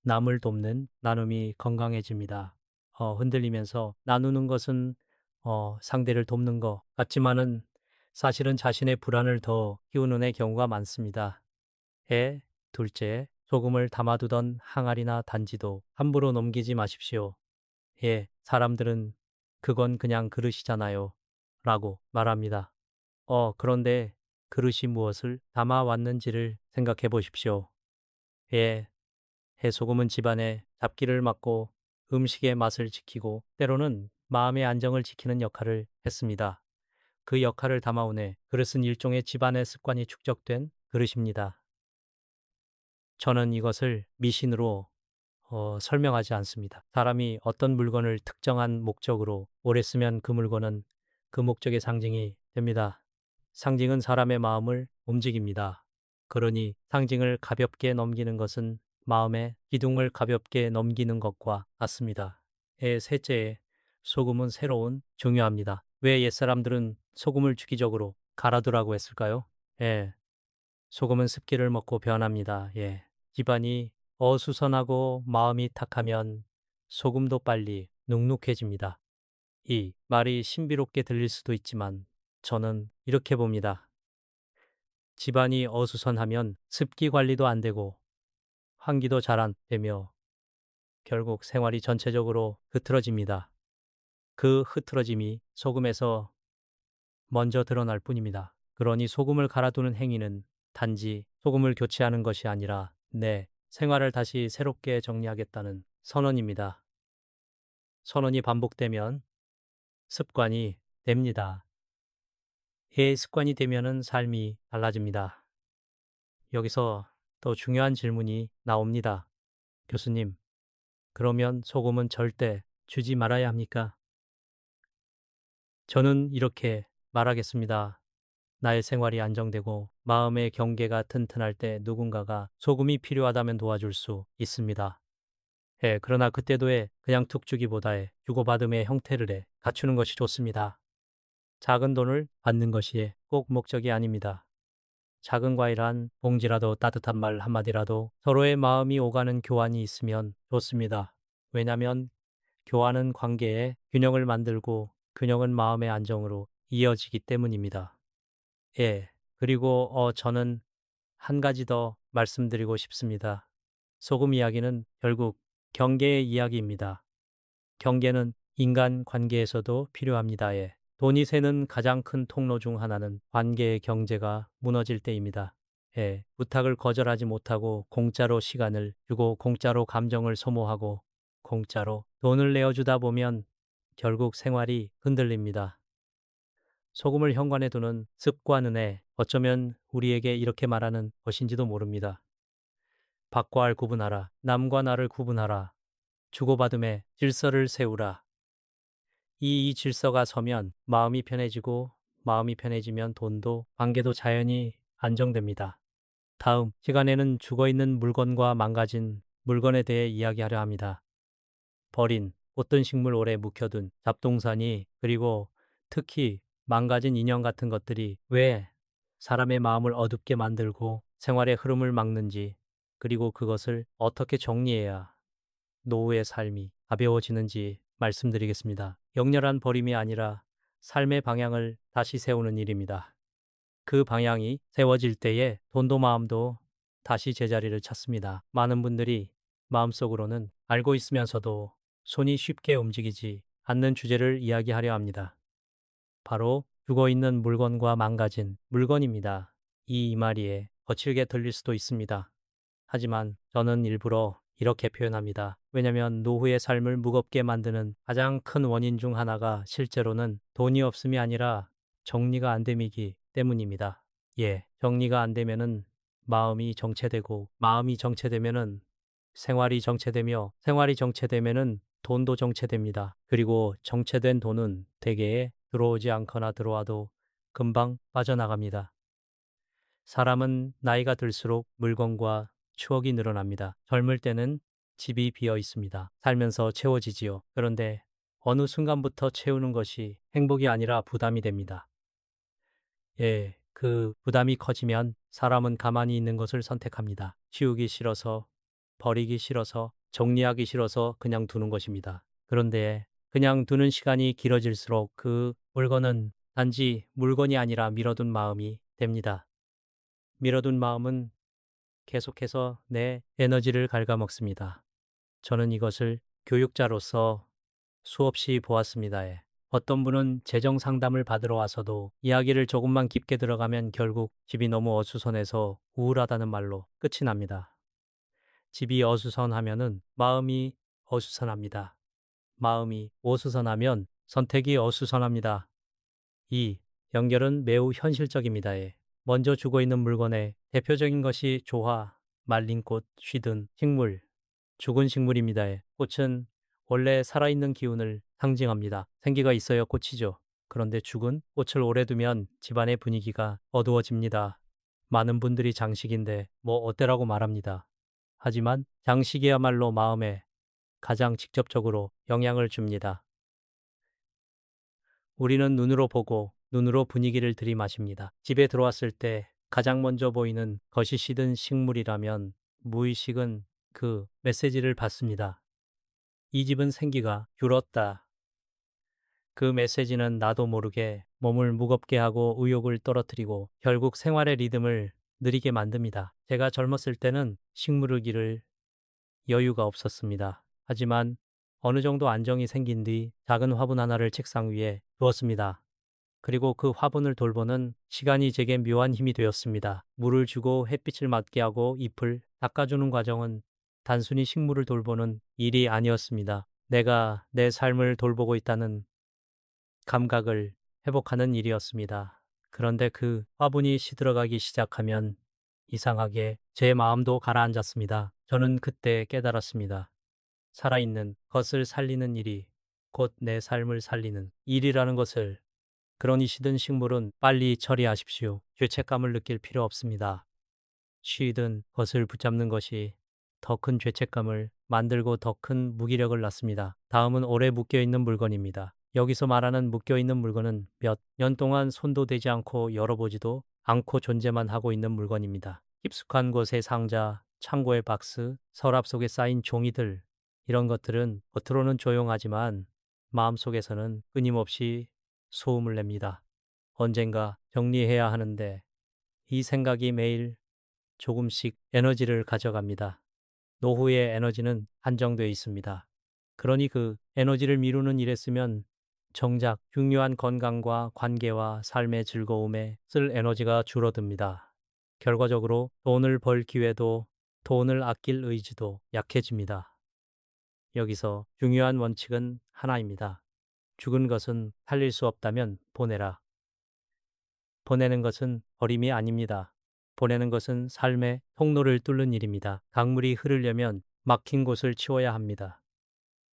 남을 돕는 나눔이 건강해집니다. 흔들리면서 나누는 것은 상대를 돕는 것 같지만은 사실은 자신의 불안을 더 키우는 의 경우가 많습니다. 둘째, 소금을 담아두던 항아리나 단지도 함부로 넘기지 마십시오. 사람들은 그건 그냥 그릇이잖아요. 라고 말합니다. 그런데 그릇이 무엇을 담아왔는지를 생각해 보십시오. 예, 해소금은 집안의 잡기를 막고 음식의 맛을 지키고 때로는 마음의 안정을 지키는 역할을 했습니다. 그 역할을 담아오네 그릇은 일종의 집안의 습관이 축적된 그릇입니다. 저는 이것을 미신으로 설명하지 않습니다. 사람이 어떤 물건을 특정한 목적으로 오래 쓰면 그 물건은 그 목적의 상징이 됩니다. 상징은 사람의 마음을 움직입니다. 그러니 상징을 가볍게 넘기는 것은 마음의 기둥을 가볍게 넘기는 것과 같습니다. 셋째, 소금은 새로운 중요합니다. 왜 옛사람들은 소금을 주기적으로 갈아두라고 했을까요? 소금은 습기를 먹고 변합니다. 집안이 어수선하고 마음이 탁하면 소금도 빨리 눅눅해집니다. 이 말이 신비롭게 들릴 수도 있지만 저는 이렇게 봅니다. 집안이 어수선하면 습기 관리도 안 되고 환기도 잘 안 되며 결국 생활이 전체적으로 흐트러집니다. 그 흐트러짐이 소금에서 먼저 드러날 뿐입니다. 그러니 소금을 갈아두는 행위는 단지 소금을 교체하는 것이 아니라 내 생활을 다시 새롭게 정리하겠다는 선언입니다. 선언이 반복되면 습관이 됩니다. 습관이 되면은 삶이 달라집니다. 여기서 더 중요한 질문이 나옵니다. 교수님, 그러면 소금은 절대 주지 말아야 합니까? 저는 이렇게 말하겠습니다. 나의 생활이 안정되고 마음의 경계가 튼튼할 때 누군가가 소금이 필요하다면 도와줄 수 있습니다. 그러나 그때도 그냥 툭 주기보다 주고받음의 형태를 갖추는 것이 좋습니다. 작은 돈을 받는 것이 꼭 목적이 아닙니다. 작은 과일한 봉지라도 따뜻한 말 한마디라도 서로의 마음이 오가는 교환이 있으면 좋습니다. 왜냐하면 교환은 관계의 균형을 만들고 균형은 마음의 안정으로 이어지기 때문입니다. 그리고 저는 한 가지 더 말씀드리고 싶습니다. 소금 이야기는 결국 경계의 이야기입니다. 경계는 인간 관계에서도 필요합니다. 돈이 새는 가장 큰 통로 중 하나는 관계의 경제가 무너질 때입니다. 부탁을 거절하지 못하고 공짜로 시간을 주고 공짜로 감정을 소모하고 공짜로 돈을 내어주다 보면 결국 생활이 흔들립니다. 소금을 현관에 두는 습관은 어쩌면 우리에게 이렇게 말하는 것인지도 모릅니다. 밖과 알 구분하라. 남과 나를 구분하라. 주고받음의 질서를 세우라. 이 질서가 서면 마음이 편해지고 마음이 편해지면 돈도 관계도 자연히 안정됩니다. 다음 시간에는 죽어있는 물건과 망가진 물건에 대해 이야기하려 합니다. 버린 꽃든 식물 오래 묵혀둔 잡동사니 그리고 특히 망가진 인형 같은 것들이 왜 사람의 마음을 어둡게 만들고 생활의 흐름을 막는지 그리고 그것을 어떻게 정리해야 노후의 삶이 가벼워지는지 말씀드리겠습니다. 역렬한 버림이 아니라 삶의 방향을 다시 세우는 일입니다. 그 방향이 세워질 때에 돈도 마음도 다시 제자리를 찾습니다. 많은 분들이 마음속으로는 알고 있으면서도 손이 쉽게 움직이지 않는 주제를 이야기하려 합니다. 바로 죽어있는 물건과 망가진 물건입니다. 이 말이 거칠게 들릴 수도 있습니다. 하지만 저는 일부러 이렇게 표현합니다. 왜냐하면 노후의 삶을 무겁게 만드는 가장 큰 원인 중 하나가 실제로는 돈이 없음이 아니라 정리가 안 됨이기 때문입니다. 정리가 안 되면은 마음이 정체되고 마음이 정체되면은 생활이 정체되며 생활이 정체되면은 돈도 정체됩니다. 그리고 정체된 돈은 대개에 들어오지 않거나 들어와도 금방 빠져나갑니다. 사람은 나이가 들수록 물건과 추억이 늘어납니다. 젊을 때는 집이 비어 있습니다. 살면서 채워지지요. 그런데 어느 순간부터 채우는 것이 행복이 아니라 부담이 됩니다. 예, 그 부담이 커지면 사람은 가만히 있는 것을 선택합니다. 치우기 싫어서, 버리기 싫어서, 정리하기 싫어서 그냥 두는 것입니다. 그런데 그냥 두는 시간이 길어질수록 그 물건은 단지 물건이 아니라 미뤄둔 마음이 됩니다. 미뤄둔 마음은 계속해서 내 에너지를 갉아먹습니다. 저는 이것을 교육자로서 수없이 보았습니다. 예. 어떤 분은 재정 상담을 받으러 와서도 이야기를 조금만 깊게 들어가면 결국 집이 너무 어수선해서 우울하다는 말로 끝이 납니다. 집이 어수선하면은 마음이 어수선합니다. 마음이 어수선하면 선택이 어수선합니다. 이 연결은 매우 현실적입니다. 예. 먼저 죽어 있는 물건의 대표적인 것이 조화, 말린 꽃, 쉬든 식물, 죽은 식물입니다. 예. 꽃은 원래 살아있는 기운을 상징합니다. 생기가 있어야 꽃이죠. 그런데 죽은 꽃을 오래 두면 집안의 분위기가 어두워집니다. 많은 분들이 장식인데 뭐 어때라고 말합니다. 하지만 장식이야말로 마음에 가장 직접적으로 영향을 줍니다. 우리는 눈으로 보고 눈으로 분위기를 들이마십니다. 집에 들어왔을 때 가장 먼저 보이는 것이 시든 식물이라면 무의식은 그 메시지를 받습니다. 이 집은 생기가 줄었다. 그 메시지는 나도 모르게 몸을 무겁게 하고 의욕을 떨어뜨리고 결국 생활의 리듬을 느리게 만듭니다. 제가 젊었을 때는 식물을 기를 여유가 없었습니다. 하지만 어느 정도 안정이 생긴 뒤 작은 화분 하나를 책상 위에 두었습니다. 그리고 그 화분을 돌보는 시간이 제게 묘한 힘이 되었습니다. 물을 주고 햇빛을 맞게 하고 잎을 닦아주는 과정은 단순히 식물을 돌보는 일이 아니었습니다. 내가 내 삶을 돌보고 있다는 감각을 회복하는 일이었습니다. 그런데 그 화분이 시들어가기 시작하면 이상하게 제 마음도 가라앉았습니다. 저는 그때 깨달았습니다. 살아있는 것을 살리는 일이 곧 내 삶을 살리는 일이라는 것을. 그러니 시든 식물은 빨리 처리하십시오. 죄책감을 느낄 필요 없습니다. 쉬든 것을 붙잡는 것이 더 큰 죄책감을 만들고 더 큰 무기력을 낳습니다. 다음은 오래 묶여있는 물건입니다. 여기서 말하는 묶여있는 물건은 몇 년 동안 손도 대지 않고 열어보지도 않고 존재만 하고 있는 물건입니다. 깊숙한 곳의 상자, 창고의 박스, 서랍 속에 쌓인 종이들, 이런 것들은 겉으로는 조용하지만 마음속에서는 끊임없이 소음을 냅니다. 언젠가 정리해야 하는데 이 생각이 매일 조금씩 에너지를 가져갑니다. 노후의 에너지는 한정되어 있습니다. 그러니 그 에너지를 미루는 일에 쓰면 정작 중요한 건강과 관계와 삶의 즐거움에 쓸 에너지가 줄어듭니다. 결과적으로 돈을 벌 기회도 돈을 아낄 의지도 약해집니다. 여기서 중요한 원칙은 하나입니다. 죽은 것은 살릴 수 없다면 보내라. 보내는 것은 버림이 아닙니다. 보내는 것은 삶의 통로를 뚫는 일입니다. 강물이 흐르려면 막힌 곳을 치워야 합니다.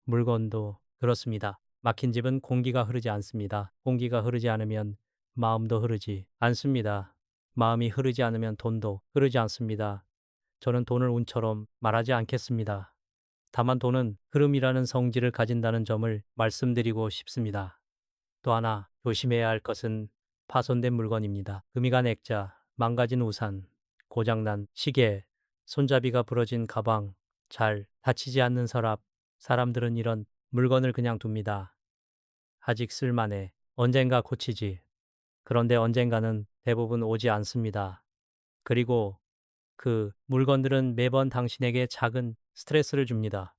물건도 그렇습니다. 막힌 집은 공기가 흐르지 않습니다. 공기가 흐르지 않으면 마음도 흐르지 않습니다. 마음이 흐르지 않으면 돈도 흐르지 않습니다. 저는 돈을 운처럼 말하지 않겠습니다. 다만 돈은 흐름이라는 성질을 가진다는 점을 말씀드리고 싶습니다. 또 하나 조심해야 할 것은 파손된 물건입니다. 금이 간 액자, 망가진 우산, 고장난 시계, 손잡이가 부러진 가방, 잘 닫히지 않는 서랍. 사람들은 이런 물건을 그냥 둡니다. 아직 쓸만해. 언젠가 고치지. 그런데 언젠가는 대부분 오지 않습니다. 그리고 그 물건들은 매번 당신에게 작은 스트레스를 줍니다.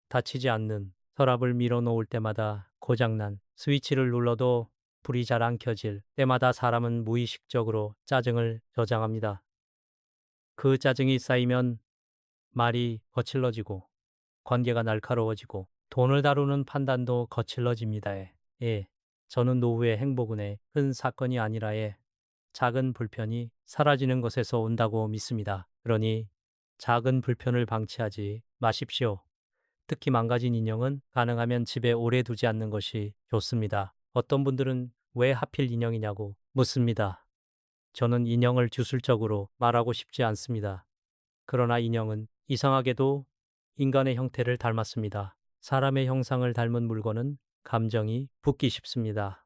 닫히지 않는 서랍을 밀어놓을 때마다 고장난 스위치를 눌러도 불이 잘 안 켜질 때마다 사람은 무의식적으로 짜증을 저장합니다. 그 짜증이 쌓이면 말이 거칠러지고 관계가 날카로워지고 돈을 다루는 판단도 거칠러집니다. 예, 저는 노후의 행복은의 큰 사건이 아니라의 작은 불편이 사라지는 것에서 온다고 믿습니다. 그러니 작은 불편을 방치하지 마십시오. 특히 망가진 인형은 가능하면 집에 오래 두지 않는 것이 좋습니다. 어떤 분들은 왜 하필 인형이냐고 묻습니다. 저는 인형을 주술적으로 말하고 싶지 않습니다. 그러나 인형은 이상하게도 인간의 형태를 닮았습니다. 사람의 형상을 닮은 물건은 감정이 붙기 쉽습니다.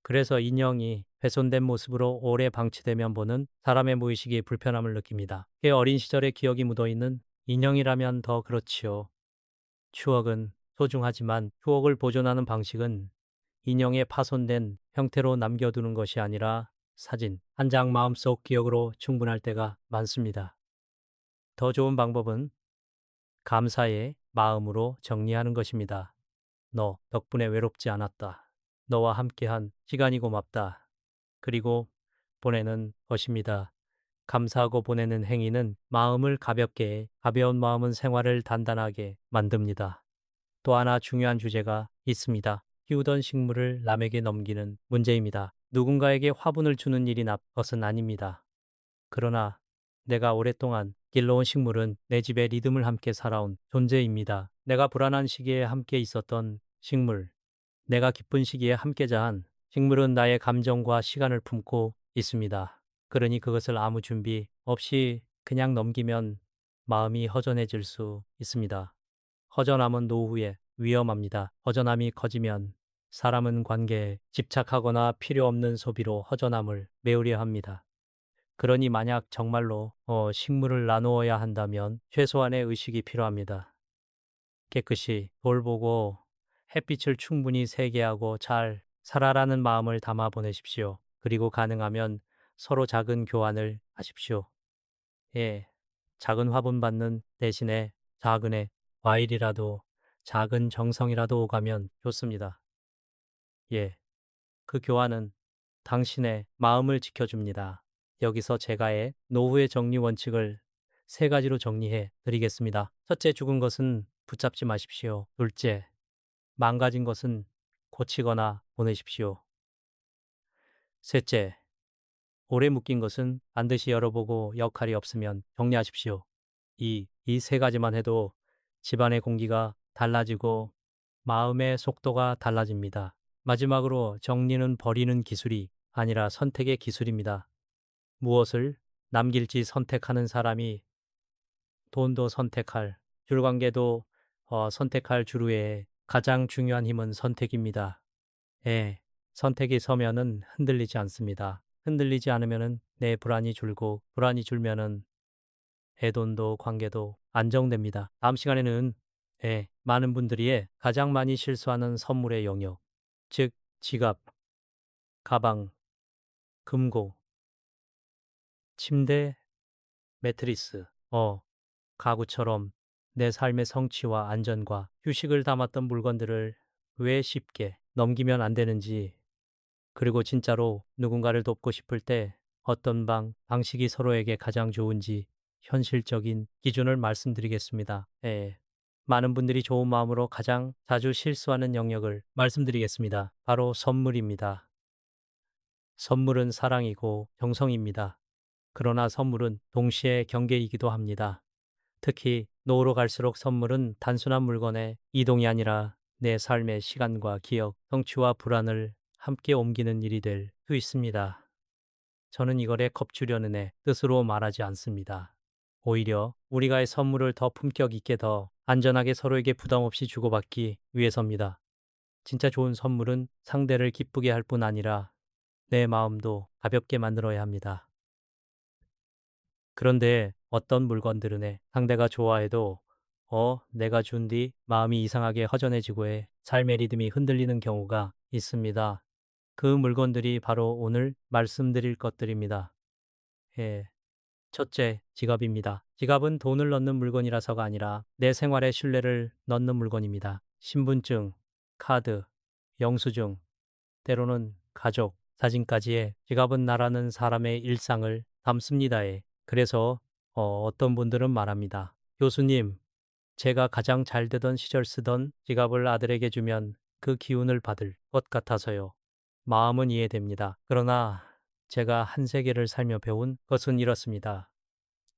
그래서 인형이 훼손된 모습으로 오래 방치되면 보는 사람의 무의식이 불편함을 느낍니다. 꽤 어린 시절의 기억이 묻어있는 인형이라면 더 그렇지요. 추억은 소중하지만 추억을 보존하는 방식은 인형의 파손된 형태로 남겨두는 것이 아니라 사진 한 장 마음속 기억으로 충분할 때가 많습니다. 더 좋은 방법은 감사의 마음으로 정리하는 것입니다. 너 덕분에 외롭지 않았다. 너와 함께한 시간이 고맙다. 그리고 보내는 것입니다. 감사하고 보내는 행위는 마음을 가볍게 해 가벼운 마음은 생활을 단단하게 만듭니다. 또 하나 중요한 주제가 있습니다. 키우던 식물을 남에게 넘기는 문제입니다. 누군가에게 화분을 주는 일이 나쁜 것은 아닙니다. 그러나 내가 오랫동안 길러온 식물은 내 집의 리듬을 함께 살아온 존재입니다. 내가 불안한 시기에 함께 있었던 식물, 내가 기쁜 시기에 함께 자한 식물은 나의 감정과 시간을 품고 있습니다. 그러니 그것을 아무 준비 없이 그냥 넘기면 마음이 허전해질 수 있습니다. 허전함은 노후에 위험합니다. 허전함이 커지면 사람은 관계에 집착하거나 필요 없는 소비로 허전함을 메우려 합니다. 그러니 만약 정말로 식물을 나누어야 한다면 최소한의 의식이 필요합니다. 깨끗이 돌보고 햇빛을 충분히 세게 하고 잘 살아라는 마음을 담아 보내십시오. 그리고 가능하면 서로 작은 교환을 하십시오. 예, 작은 화분 받는 대신에 작은 애, 과일이라도 작은 정성이라도 오가면 좋습니다. 예, 그 교환은 당신의 마음을 지켜줍니다. 여기서 제가의 노후의 정리 원칙을 세 가지로 정리해 드리겠습니다. 첫째, 죽은 것은 붙잡지 마십시오. 둘째, 망가진 것은 고치거나 보내십시오. 셋째, 오래 묶인 것은 반드시 열어보고 역할이 없으면 정리하십시오. 이 세 가지만 해도 집안의 공기가 달라지고 마음의 속도가 달라집니다. 마지막으로 정리는 버리는 기술이 아니라 선택의 기술입니다. 무엇을 남길지 선택하는 사람이 돈도 선택할, 줄관계도 선택할 주루에 가장 중요한 힘은 선택입니다. 예, 선택이 서면은 흔들리지 않습니다. 흔들리지 않으면은 내 불안이 줄고 불안이 줄면은 내 돈도 관계도 안정됩니다. 다음 시간에는 많은 분들이 가장 많이 실수하는 선물의 영역, 즉 지갑, 가방, 금고, 침대, 매트리스, 가구처럼 내 삶의 성취와 안전과 휴식을 담았던 물건들을 왜 쉽게 넘기면 안 되는지, 그리고 진짜로 누군가를 돕고 싶을 때 어떤 방식이 서로에게 가장 좋은지 현실적인 기준을 말씀드리겠습니다. 많은 분들이 좋은 마음으로 가장 자주 실수하는 영역을 말씀드리겠습니다. 바로 선물입니다. 선물은 사랑이고 정성입니다. 그러나 선물은 동시에 경계이기도 합니다. 특히 노후로 갈수록 선물은 단순한 물건의 이동이 아니라 내 삶의 시간과 기억, 성취와 불안을 함께 옮기는 일이 될 수 있습니다. 저는 이거에 겁주려는 뜻으로 말하지 않습니다. 오히려 우리가 선물을 더 품격 있게 더 안전하게 서로에게 부담 없이 주고받기 위해서입니다. 진짜 좋은 선물은 상대를 기쁘게 할 뿐 아니라 내 마음도 가볍게 만들어야 합니다. 그런데 어떤 물건들은 상대가 좋아해도 내가 준 뒤 마음이 이상하게 허전해지고 삶의 리듬이 흔들리는 경우가 있습니다. 그 물건들이 바로 오늘 말씀드릴 것들입니다. 예. 첫째, 지갑입니다. 지갑은 돈을 넣는 물건이라서가 아니라 내 생활에 신뢰를 넣는 물건입니다. 신분증, 카드, 영수증, 때로는 가족, 사진까지의 지갑은 나라는 사람의 일상을 담습니다. 그래서 어떤 분들은 말합니다. 교수님, 제가 가장 잘 되던 시절 쓰던 지갑을 아들에게 주면 그 기운을 받을 것 같아서요. 마음은 이해됩니다. 그러나 제가 한 세계를 살며 배운 것은 이렇습니다.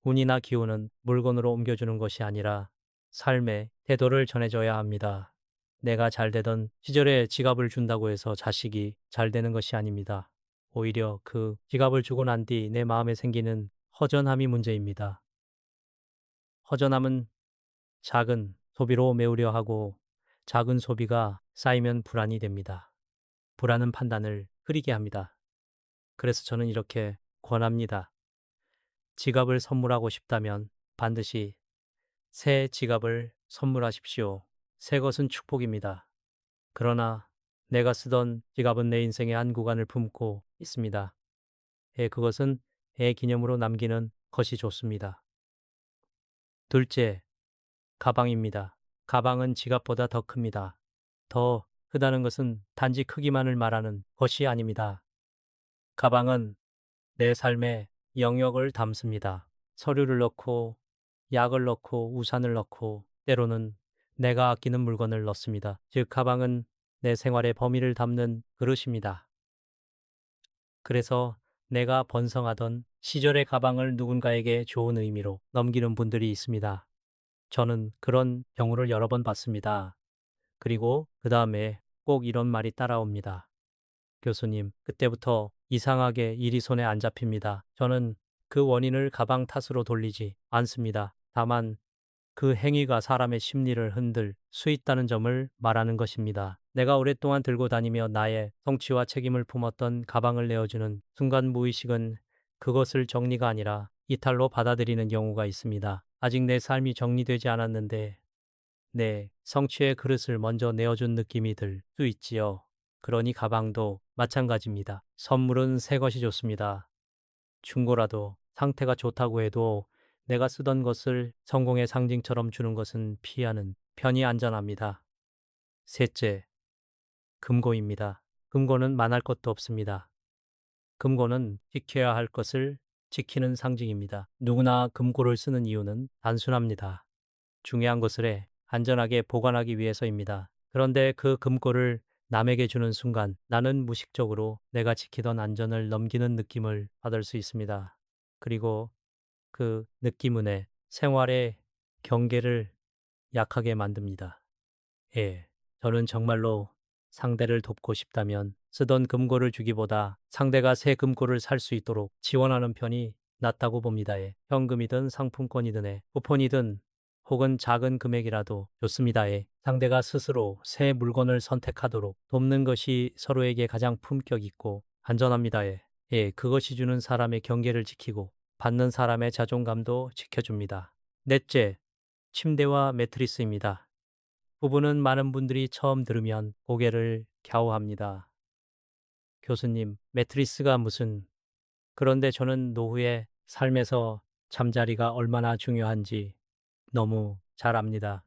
운이나 기운은 물건으로 옮겨주는 것이 아니라 삶의 태도를 전해줘야 합니다. 내가 잘 되던 시절에 지갑을 준다고 해서 자식이 잘 되는 것이 아닙니다. 오히려 그 지갑을 주고 난 뒤 내 마음에 생기는 허전함이 문제입니다. 허전함은 작은 소비로 메우려 하고 작은 소비가 쌓이면 불안이 됩니다. 불안은 판단을 흐리게 합니다. 그래서 저는 이렇게 권합니다. 지갑을 선물하고 싶다면 반드시 새 지갑을 선물하십시오. 새 것은 축복입니다. 그러나 내가 쓰던 지갑은 내 인생의 한 구간을 품고 있습니다. 그것은 기념으로 남기는 것이 좋습니다. 둘째, 가방입니다. 가방은 지갑보다 더 큽니다. 더 크다는 것은 단지 크기만을 말하는 것이 아닙니다. 가방은 내 삶의 영역을 담습니다. 서류를 넣고, 약을 넣고, 우산을 넣고, 때로는 내가 아끼는 물건을 넣습니다. 즉, 가방은 내 생활의 범위를 담는 그릇입니다. 그래서 내가 번성하던 시절의 가방을 누군가에게 좋은 의미로 넘기는 분들이 있습니다. 저는 그런 경우를 여러 번 봤습니다. 그리고 그 다음에 꼭 이런 말이 따라옵니다. 교수님, 그때부터 이상하게 일이 손에 안 잡힙니다. 저는 그 원인을 가방 탓으로 돌리지 않습니다. 다만 그 행위가 사람의 심리를 흔들 수 있다는 점을 말하는 것입니다. 내가 오랫동안 들고 다니며 나의 성취와 책임을 품었던 가방을 내어주는 순간 무의식은 그것을 정리가 아니라 이탈로 받아들이는 경우가 있습니다. 아직 내 삶이 정리되지 않았는데 내 성취의 그릇을 먼저 내어준 느낌이 들 수 있지요. 그러니 가방도 마찬가지입니다. 선물은 새 것이 좋습니다. 중고라도 상태가 좋다고 해도 내가 쓰던 것을 성공의 상징처럼 주는 것은 피하는 편이 안전합니다. 셋째, 금고입니다. 금고는 말할 것도 없습니다. 금고는 지켜야 할 것을 지키는 상징입니다. 누구나 금고를 쓰는 이유는 단순합니다. 중요한 것을 안전하게 보관하기 위해서입니다. 그런데 그 금고를 남에게 주는 순간 나는 무식적으로 내가 지키던 안전을 넘기는 느낌을 받을 수 있습니다. 그리고 그 느낌은 내 생활의 경계를 약하게 만듭니다. 저는 정말로 상대를 돕고 싶다면 쓰던 금고를 주기보다 상대가 새 금고를 살 수 있도록 지원하는 편이 낫다고 봅니다. 현금이든 상품권이든 쿠폰이든 혹은 작은 금액이라도 좋습니다. 상대가 스스로 새 물건을 선택하도록 돕는 것이 서로에게 가장 품격 있고 안전합니다. 그것이 주는 사람의 경계를 지키고 받는 사람의 자존감도 지켜줍니다. 넷째, 침대와 매트리스입니다. 부부는 많은 분들이 처음 들으면 고개를 갸우합니다. 교수님, 매트리스가 무슨... 그런데 저는 노후의 삶에서 잠자리가 얼마나 중요한지 너무 잘 압니다.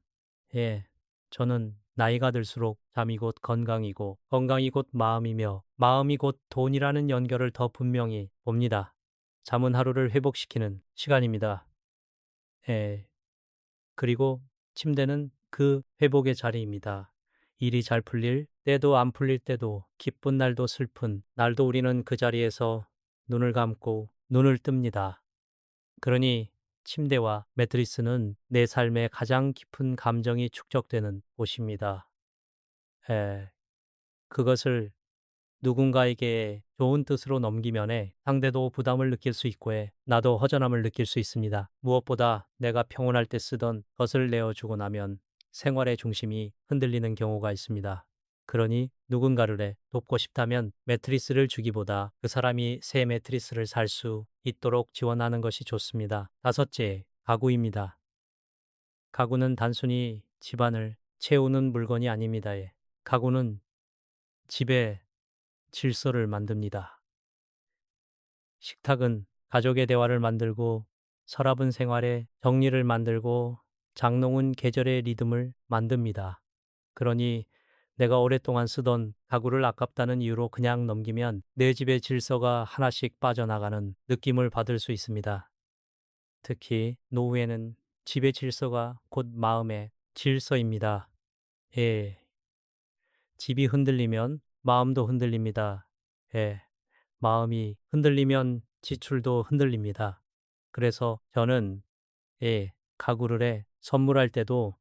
저는 나이가 들수록 잠이 곧 건강이고 건강이 곧 마음이며 마음이 곧 돈이라는 연결을 더 분명히 봅니다. 잠은 하루를 회복시키는 시간입니다. 그리고 침대는 그 회복의 자리입니다. 일이 잘 풀릴 때도 안 풀릴 때도 기쁜 날도 슬픈 날도 우리는 그 자리에서 눈을 감고 눈을 뜹니다. 그러니 침대와 매트리스는 내 삶의 가장 깊은 감정이 축적되는 곳입니다. 그것을 누군가에게 좋은 뜻으로 넘기면 상대도 부담을 느낄 수 있고 나도 허전함을 느낄 수 있습니다. 무엇보다 내가 평온할 때 쓰던 것을 내어주고 나면 생활의 중심이 흔들리는 경우가 있습니다. 그러니 누군가를 돕고 싶다면 매트리스를 주기보다 그 사람이 새 매트리스를 살 수 있도록 지원하는 것이 좋습니다. 다섯째, 가구입니다. 가구는 단순히 집안을 채우는 물건이 아닙니다. 가구는 집에 질서를 만듭니다. 식탁은 가족의 대화를 만들고 서랍은 생활의 정리를 만들고 장롱은 계절의 리듬을 만듭니다. 그러니 내가 오랫동안 쓰던 가구를 아깝다는 이유로 그냥 넘기면 내 집의 질서가 하나씩 빠져나가는 느낌을 받을 수 있습니다. 특히 노후에는 집의 질서가 곧 마음의 질서입니다. 집이 흔들리면 마음도 흔들립니다. 마음이 흔들리면 지출도 흔들립니다. 그래서 저는 가구를 선물할 때도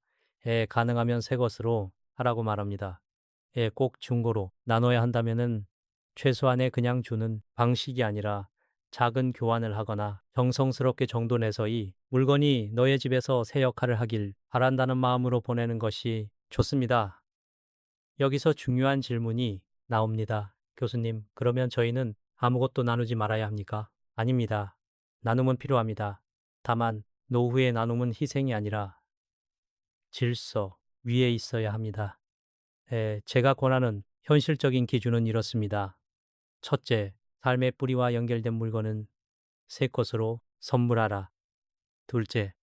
가능하면 새 것으로 하라고 말합니다. 꼭 중고로 나눠야 한다면은 최소한의 그냥 주는 방식이 아니라 작은 교환을 하거나 정성스럽게 정도 내서 이 물건이 너의 집에서 새 역할을 하길 바란다는 마음으로 보내는 것이 좋습니다. 여기서 중요한 질문이 나옵니다. 교수님, 그러면 저희는 아무것도 나누지 말아야 합니까? 아닙니다. 나눔은 필요합니다. 다만 노후의 나눔은 희생이 아니라 질서 위에 있어야 합니다. 제가 권하는 현실적인 기준은 이렇습니다. 첫째, 삶의 뿌리와 연결된 물건은 새 것으로 선물하라. 둘째,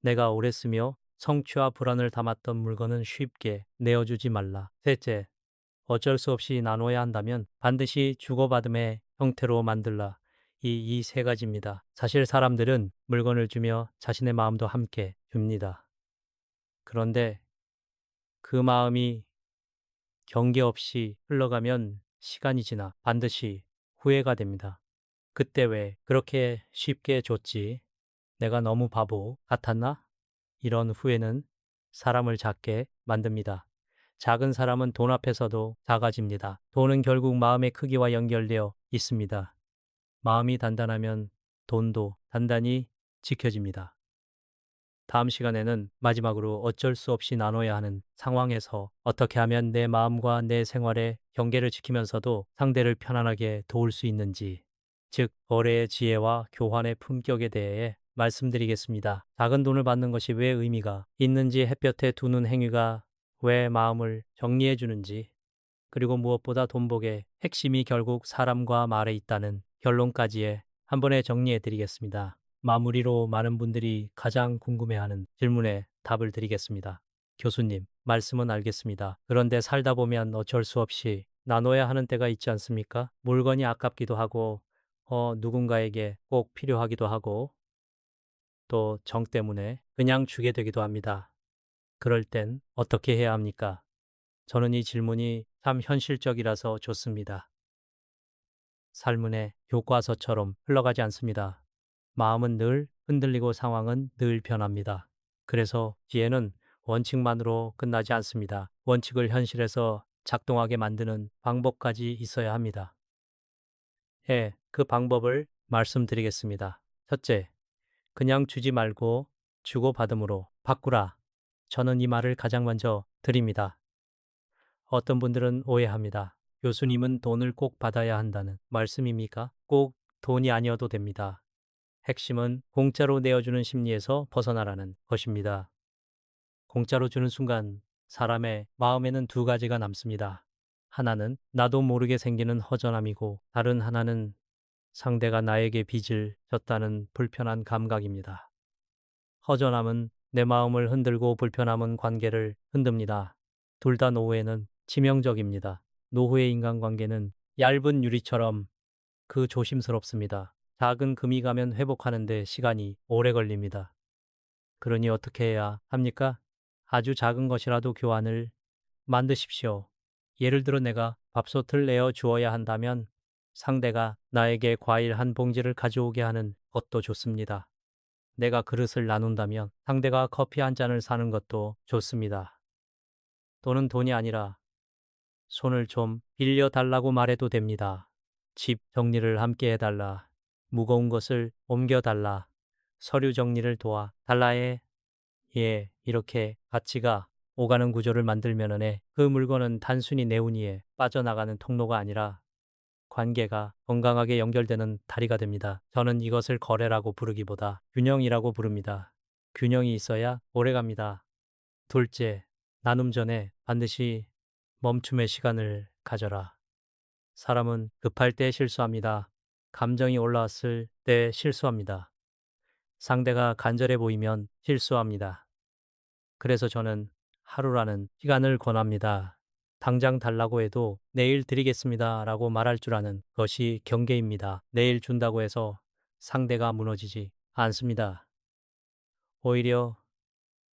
내가 오래 쓰며 성취와 불안을 담았던 물건은 쉽게 내어주지 말라. 셋째, 어쩔 수 없이 나눠야 한다면 반드시 주고받음의 형태로 만들라. 이 세 가지입니다. 사실 사람들은 물건을 주며 자신의 마음도 함께 줍니다. 그런데 그 마음이 경계 없이 흘러가면 시간이 지나 반드시 후회가 됩니다. 그때 왜 그렇게 쉽게 줬지? 내가 너무 바보 같았나? 이런 후회는 사람을 작게 만듭니다. 작은 사람은 돈 앞에서도 작아집니다. 돈은 결국 마음의 크기와 연결되어 있습니다. 마음이 단단하면 돈도 단단히 지켜집니다. 다음 시간에는 마지막으로 어쩔 수 없이 나눠야 하는 상황에서 어떻게 하면 내 마음과 내 생활의 경계를 지키면서도 상대를 편안하게 도울 수 있는지, 즉, 거래의 지혜와 교환의 품격에 대해 말씀드리겠습니다. 작은 돈을 받는 것이 왜 의미가 있는지, 햇볕에 두는 행위가 왜 마음을 정리해 주는지, 그리고 무엇보다 돈복의 핵심이 결국 사람과 말에 있다는 결론까지 한 번에 정리해 드리겠습니다. 마무리로 많은 분들이 가장 궁금해하는 질문에 답을 드리겠습니다. 교수님, 말씀은 알겠습니다. 그런데 살다 보면 어쩔 수 없이 나눠야 하는 때가 있지 않습니까? 물건이 아깝기도 하고, 누군가에게 꼭 필요하기도 하고, 또 정 때문에 그냥 주게 되기도 합니다. 그럴 땐 어떻게 해야 합니까? 저는 이 질문이 참 현실적이라서 좋습니다. 삶은의 교과서처럼 흘러가지 않습니다. 마음은 늘 흔들리고 상황은 늘 변합니다. 그래서 지혜는 원칙만으로 끝나지 않습니다. 원칙을 현실에서 작동하게 만드는 방법까지 있어야 합니다. 그 방법을 말씀드리겠습니다. 첫째, 그냥 주지 말고 주고받음으로 바꾸라. 저는 이 말을 가장 먼저 드립니다. 어떤 분들은 오해합니다. 교수님은 돈을 꼭 받아야 한다는 말씀입니까? 꼭 돈이 아니어도 됩니다. 핵심은 공짜로 내어주는 심리에서 벗어나라는 것입니다. 공짜로 주는 순간 사람의 마음에는 두 가지가 남습니다. 하나는 나도 모르게 생기는 허전함이고, 다른 하나는 상대가 나에게 빚을 졌다는 불편한 감각입니다. 허전함은 내 마음을 흔들고 불편함은 관계를 흔듭니다. 둘 다 노후에는 치명적입니다. 노후의 인간관계는 얇은 유리처럼 그 조심스럽습니다. 작은 금이 가면 회복하는데 시간이 오래 걸립니다. 그러니 어떻게 해야 합니까? 아주 작은 것이라도 교환을 만드십시오. 예를 들어 내가 밥솥을 내어 주어야 한다면 상대가 나에게 과일 한 봉지를 가져오게 하는 것도 좋습니다. 내가 그릇을 나눈다면 상대가 커피 한 잔을 사는 것도 좋습니다. 돈은 돈이 아니라 손을 좀 빌려달라고 말해도 됩니다. 집 정리를 함께 해달라. 무거운 것을 옮겨달라. 서류 정리를 도와달라에 이렇게 가치가 오가는 구조를 만들면은 그 물건은 단순히 내운이에 빠져나가는 통로가 아니라 관계가 건강하게 연결되는 다리가 됩니다. 저는 이것을 거래라고 부르기보다 균형이라고 부릅니다. 균형이 있어야 오래갑니다. 둘째, 나눔 전에 반드시 멈춤의 시간을 가져라. 사람은 급할 때 실수합니다. 감정이 올라왔을 때 실수합니다. 상대가 간절해 보이면 실수합니다. 그래서 저는 하루라는 시간을 권합니다. 당장 달라고 해도 내일 드리겠습니다 라고 말할 줄 아는 것이 경계입니다. 내일 준다고 해서 상대가 무너지지 않습니다. 오히려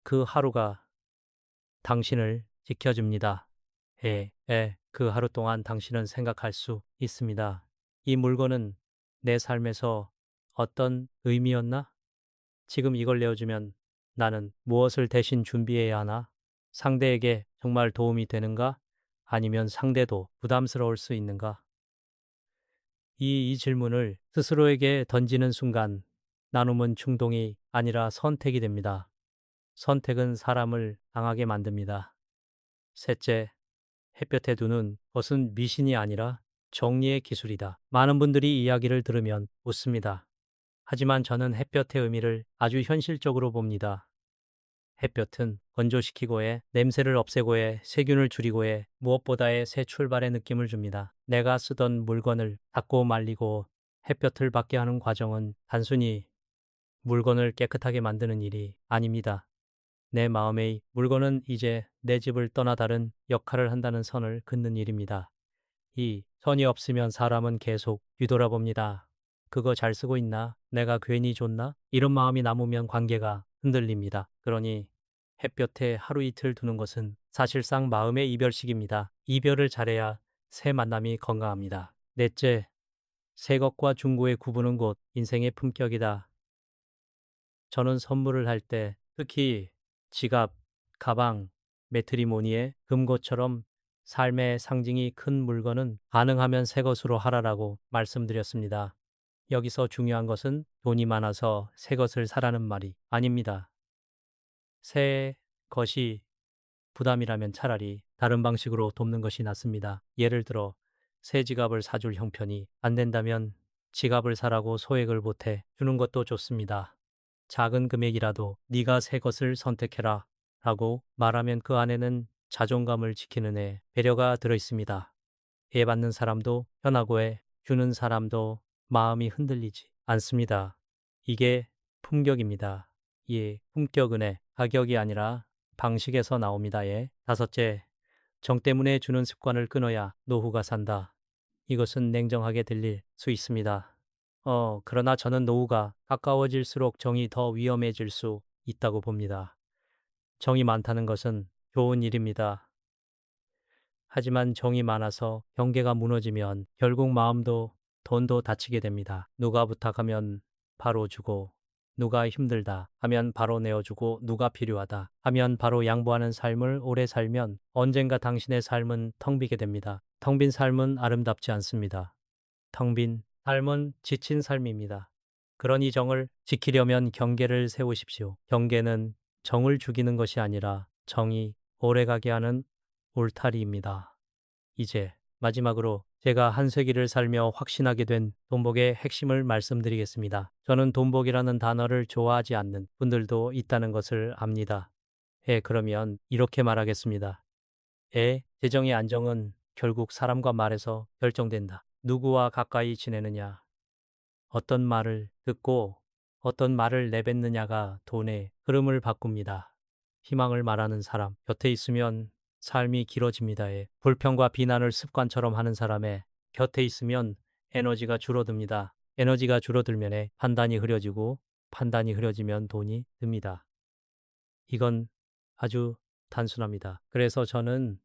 그 하루가 당신을 지켜줍니다. 그 하루 동안 당신은 생각할 수 있습니다. 이 물건은 내 삶에서 어떤 의미였나? 지금 이걸 내어주면 나는 무엇을 대신 준비해야 하나? 상대에게 정말 도움이 되는가? 아니면 상대도 부담스러울 수 있는가? 이 질문을 스스로에게 던지는 순간 나눔은 충동이 아니라 선택이 됩니다. 선택은 사람을 강하게 만듭니다. 셋째, 햇볕에 두는 것은 미신이 아니라 정리의 기술이다. 많은 분들이 이야기를 들으면 웃습니다. 하지만 저는 햇볕의 의미를 아주 현실적으로 봅니다. 햇볕은 건조시키고 해, 냄새를 없애고 해, 세균을 줄이고 해, 무엇보다의 새 출발의 느낌을 줍니다. 내가 쓰던 물건을 닦고 말리고 햇볕을 받게 하는 과정은 단순히 물건을 깨끗하게 만드는 일이 아닙니다. 내 마음의 물건은 이제 내 집을 떠나 다른 역할을 한다는 선을 긋는 일입니다. 이 선이 없으면 사람은 계속 뒤돌아봅니다. 그거 잘 쓰고 있나? 내가 괜히 줬나? 이런 마음이 남으면 관계가 흔들립니다. 그러니 햇볕에 하루 이틀 두는 것은 사실상 마음의 이별식입니다. 이별을 잘해야 새 만남이 건강합니다. 넷째, 새 것과 중고의 구분은 곧 인생의 품격이다. 저는 선물을 할 때 특히 지갑, 가방, 매트리모니에 금고처럼 삶의 상징이 큰 물건은 가능하면 새 것으로 하라라고 말씀드렸습니다. 여기서 중요한 것은 돈이 많아서 새 것을 사라는 말이 아닙니다. 새 것이 부담이라면 차라리 다른 방식으로 돕는 것이 낫습니다. 예를 들어 새 지갑을 사줄 형편이 안 된다면 지갑을 사라고 소액을 보태 주는 것도 좋습니다. 작은 금액이라도 네가 새 것을 선택해라 라고 말하면 그 안에는 자존감을 지키는 배려가 들어있습니다. 애 받는 사람도 편하고 애 주는 사람도 마음이 흔들리지 않습니다. 이게 품격입니다. 예, 품격은 가격이 아니라 방식에서 나옵니다. 예. 다섯째, 정 때문에 주는 습관을 끊어야 노후가 산다. 이것은 냉정하게 들릴 수 있습니다. 그러나 저는 노후가 가까워질수록 정이 더 위험해질 수 있다고 봅니다. 정이 많다는 것은 좋은 일입니다. 하지만 정이 많아서 경계가 무너지면 결국 마음도 돈도 다치게 됩니다. 누가 부탁하면 바로 주고, 누가 힘들다 하면 바로 내어주고, 누가 필요하다 하면 바로 양보하는 삶을 오래 살면 언젠가 당신의 삶은 텅 비게 됩니다. 텅 빈 삶은 아름답지 않습니다. 텅 빈 삶은 지친 삶입니다. 그러니 정을 지키려면 경계를 세우십시오. 경계는 정을 죽이는 것이 아니라 정이 오래가게 하는 울타리입니다. 이제 마지막으로 제가 한 세기를 살며 확신하게 된 돈복의 핵심을 말씀드리겠습니다. 저는 돈복이라는 단어를 좋아하지 않는 분들도 있다는 것을 압니다. 그러면 이렇게 말하겠습니다. 재정의 안정은 결국 사람과 말에서 결정된다. 누구와 가까이 지내느냐, 어떤 말을 듣고 어떤 말을 내뱉느냐가 돈의 흐름을 바꿉니다. 희망을 말하는 사람, 곁에 있으면 삶이 길어집니다. 불평과 비난을 습관처럼 하는 사람의 곁에 있으면 에너지가 줄어듭니다. 에너지가 줄어들면 판단이 흐려지고 판단이 흐려지면 돈이 듭니다. 이건 아주 단순합니다. 그래서 저는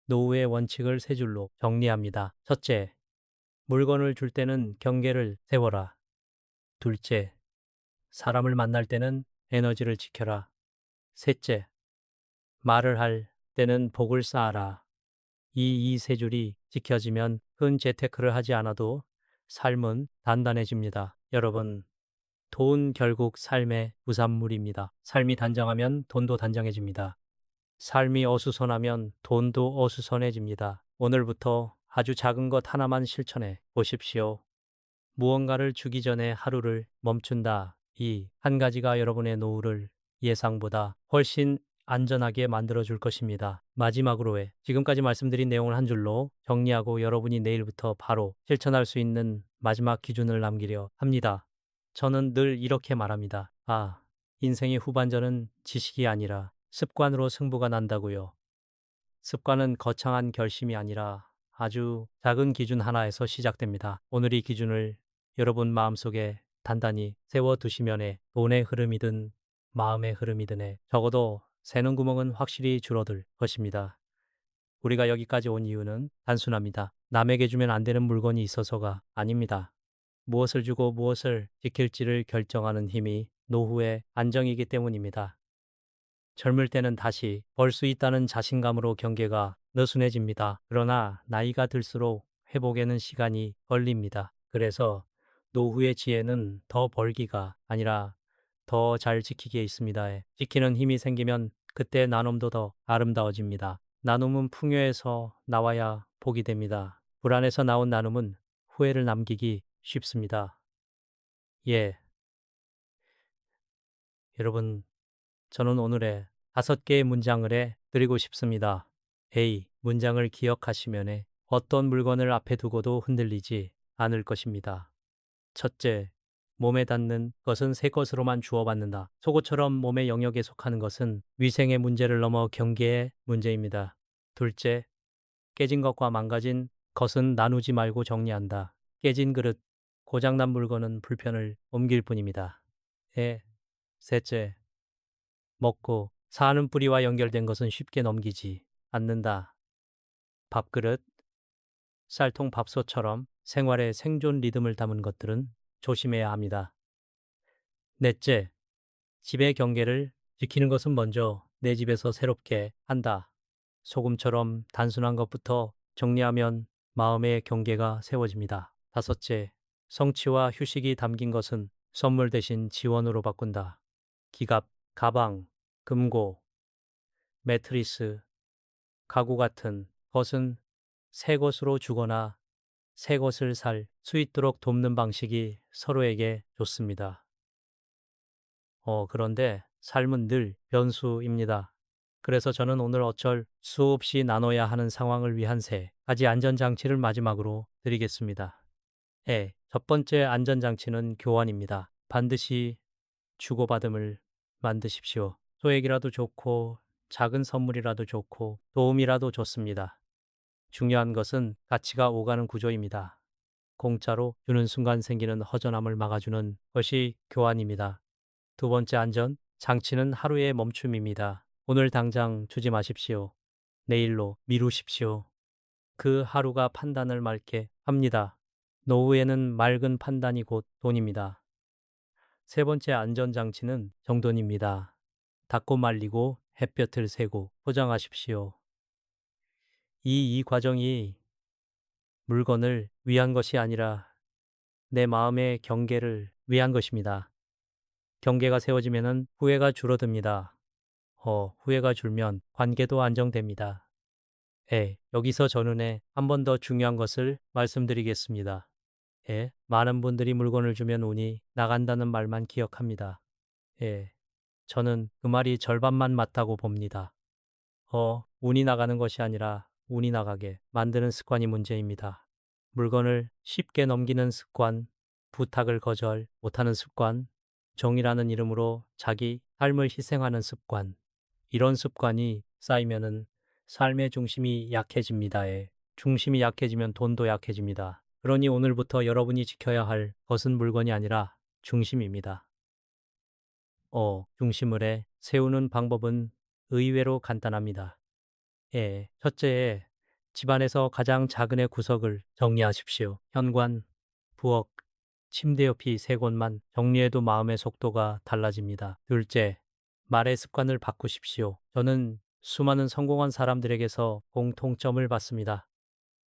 노후의 원칙을 세 줄로 정리합니다. 첫째, 물건을 줄 때는 경계를 세워라. 둘째, 사람을 만날 때는 에너지를 지켜라. 셋째, 말을 할 때는 복을 쌓아라. 이 세 줄이 지켜지면 큰 재테크를 하지 않아도 삶은 단단해집니다. 여러분, 돈 결국 삶의 부산물입니다. 삶이 단정하면 돈도 단정해집니다. 삶이 어수선하면 돈도 어수선해집니다. 오늘부터 아주 작은 것 하나만 실천해 보십시오. 무언가를 주기 전에 하루를 멈춘다. 이 한 가지가 여러분의 노후를 예상보다 훨씬 안전하게 만들어줄 것입니다. 마지막으로 지금까지 말씀드린 내용을 한 줄로 정리하고 여러분이 내일부터 바로 실천할 수 있는 마지막 기준을 남기려 합니다. 저는 늘 이렇게 말합니다. 인생의 후반전은 지식이 아니라 습관으로 승부가 난다고요. 습관은 거창한 결심이 아니라 아주 작은 기준 하나에서 시작됩니다. 오늘 이 기준을 여러분 마음속에 단단히 세워두시면 돈의 흐름이든 마음의 흐름이든 적어도 새는 구멍은 확실히 줄어들 것입니다. 우리가 여기까지 온 이유는 단순합니다. 남에게 주면 안 되는 물건이 있어서가 아닙니다. 무엇을 주고 무엇을 지킬지를 결정하는 힘이 노후의 안정이기 때문입니다. 젊을 때는 다시 벌 수 있다는 자신감으로 경계가 느슨해집니다. 그러나 나이가 들수록 회복에는 시간이 걸립니다. 그래서 노후의 지혜는 더 벌기가 아니라 더 잘 지키기에 있습니다. 지키는 힘이 생기면 그때 나눔도 더 아름다워집니다. 나눔은 풍요에서 나와야 복이 됩니다. 불안에서 나온 나눔은 후회를 남기기 쉽습니다. 예, 여러분, 저는 오늘의 5개의 문장을 해 드리고 싶습니다. A. 문장을 기억하시면 어떤 물건을 앞에 두고도 흔들리지 않을 것입니다. 첫째, 몸에 닿는 것은 새 것으로만 주어받는다. 속옷처럼 몸의 영역에 속하는 것은 위생의 문제를 넘어 경계의 문제입니다. 둘째, 깨진 것과 망가진 것은 나누지 말고 정리한다. 깨진 그릇, 고장난 물건은 불편을 옮길 뿐입니다. 셋째, 먹고 사는 뿌리와 연결된 것은 쉽게 넘기지 않는다. 밥그릇, 쌀통 밥솥처럼 생활의 생존 리듬을 담은 것들은 조심해야 합니다. 넷째, 집의 경계를 지키는 것은 먼저 내 집에서 새롭게 한다. 소금처럼 단순한 것부터 정리하면 마음의 경계가 세워집니다. 다섯째, 성취와 휴식이 담긴 것은 선물 대신 지원으로 바꾼다. 기갑, 가방, 금고, 매트리스, 가구 같은 것은 새 것으로 주거나 새 것을 살 수 있도록 돕는 방식이 서로에게 좋습니다. 그런데 삶은 늘 변수입니다. 그래서 저는 오늘 어쩔 수 없이 나눠야 하는 상황을 위한 3가지 안전장치를 마지막으로 드리겠습니다. 첫 번째 안전장치는 교환입니다. 반드시 주고받음을 만드십시오. 소액이라도 좋고 작은 선물이라도 좋고 도움이라도 좋습니다. 중요한 것은 가치가 오가는 구조입니다. 공짜로 주는 순간 생기는 허전함을 막아주는 것이 교환입니다. 두 번째 안전 장치는 하루의 멈춤입니다. 오늘 당장 주지 마십시오. 내일로 미루십시오. 그 하루가 판단을 맑게 합니다. 노후에는 맑은 판단이 곧 돈입니다. 세 번째 안전장치는 정돈입니다. 닦고 말리고 햇볕을 쐬고 포장하십시오. 이 과정이 물건을 위한 것이 아니라 내 마음의 경계를 위한 것입니다. 경계가 세워지면 후회가 줄어듭니다. 후회가 줄면 관계도 안정됩니다. 여기서 저는 한 번 더 중요한 것을 말씀드리겠습니다. 많은 분들이 물건을 주면 운이 나간다는 말만 기억합니다. 저는 그 말이 절반만 맞다고 봅니다. 운이 나가는 것이 아니라 운이 나가게 만드는 습관이 문제입니다. 물건을 쉽게 넘기는 습관, 부탁을 거절 못하는 습관, 정이라는 이름으로 자기 삶을 희생하는 습관, 이런 습관이 쌓이면은 삶의 중심이 약해집니다. 중심이 약해지면 돈도 약해집니다. 그러니 오늘부터 여러분이 지켜야 할 것은 물건이 아니라 중심입니다. 중심을 세우는 방법은 의외로 간단합니다. 첫째, 집안에서 가장 작은 구석을 정리하십시오. 현관, 부엌, 침대 옆이 3곳만 정리해도 마음의 속도가 달라집니다. 둘째, 말의 습관을 바꾸십시오. 저는 수많은 성공한 사람들에게서 공통점을 봤습니다.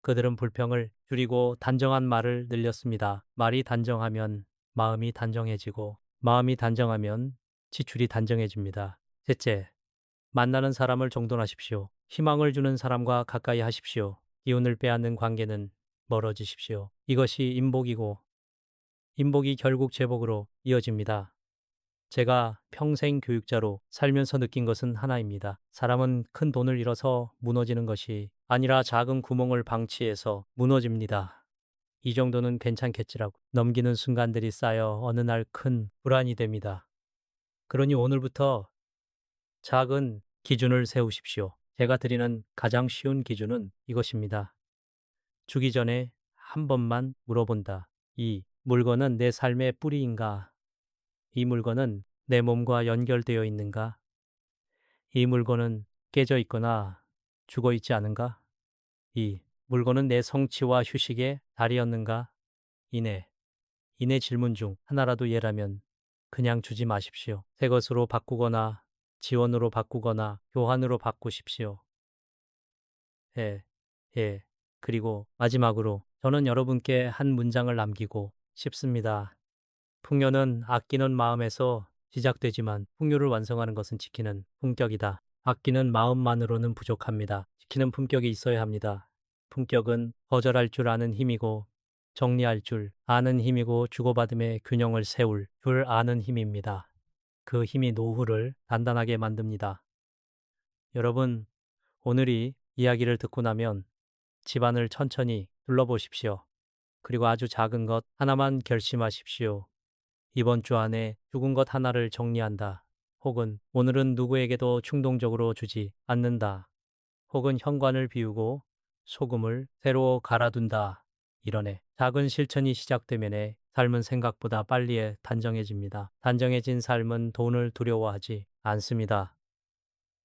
그들은 불평을 줄이고 단정한 말을 늘렸습니다. 말이 단정하면 마음이 단정해지고 마음이 단정하면 지출이 단정해집니다. 셋째, 만나는 사람을 정돈하십시오. 희망을 주는 사람과 가까이 하십시오. 기운을 빼앗는 관계는 멀어지십시오. 이것이 인복이고 인복이 결국 제복으로 이어집니다. 제가 평생 교육자로 살면서 느낀 것은 하나입니다. 사람은 큰 돈을 잃어서 무너지는 것이 아니라 작은 구멍을 방치해서 무너집니다. 이 정도는 괜찮겠지라고 넘기는 순간들이 쌓여 어느 날 큰 불안이 됩니다. 그러니 오늘부터 작은 기준을 세우십시오. 제가 드리는 가장 쉬운 기준은 이것입니다. 주기 전에 한 번만 물어본다. 이 물건은 내 삶의 뿌리인가? 이 물건은 내 몸과 연결되어 있는가? 이 물건은 깨져 있거나 죽어 있지 않은가? 이 물건은 내 성취와 휴식의 달이었는가? 이내 질문 중 하나라도 예라면 그냥 주지 마십시오. 새 것으로 바꾸거나 지원으로 바꾸거나 교환으로 바꾸십시오. 그리고 마지막으로 저는 여러분께 한 문장을 남기고 쉽습니다. 풍요는 아끼는 마음에서 시작되지만 풍요를 완성하는 것은 지키는 품격이다. 아끼는 마음만으로는 부족합니다. 지키는 품격이 있어야 합니다. 품격은 거절할 줄 아는 힘이고 정리할 줄 아는 힘이고 주고받음의 균형을 세울 줄 아는 힘입니다. 그 힘이 노후를 단단하게 만듭니다. 여러분, 오늘 이 이야기를 듣고 나면 집안을 천천히 둘러보십시오. 그리고 아주 작은 것 하나만 결심하십시오. 이번 주 안에 죽은 것 하나를 정리한다. 혹은 오늘은 누구에게도 충동적으로 주지 않는다. 혹은 현관을 비우고 소금을 새로 갈아둔다. 이러네. 작은 실천이 시작되면에 삶은 생각보다 빨리 단정해집니다. 단정해진 삶은 돈을 두려워하지 않습니다.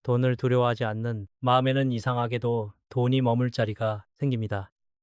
돈을 두려워하지 않는 마음에는 이상하게도 돈이 머물 자리가 생깁니다.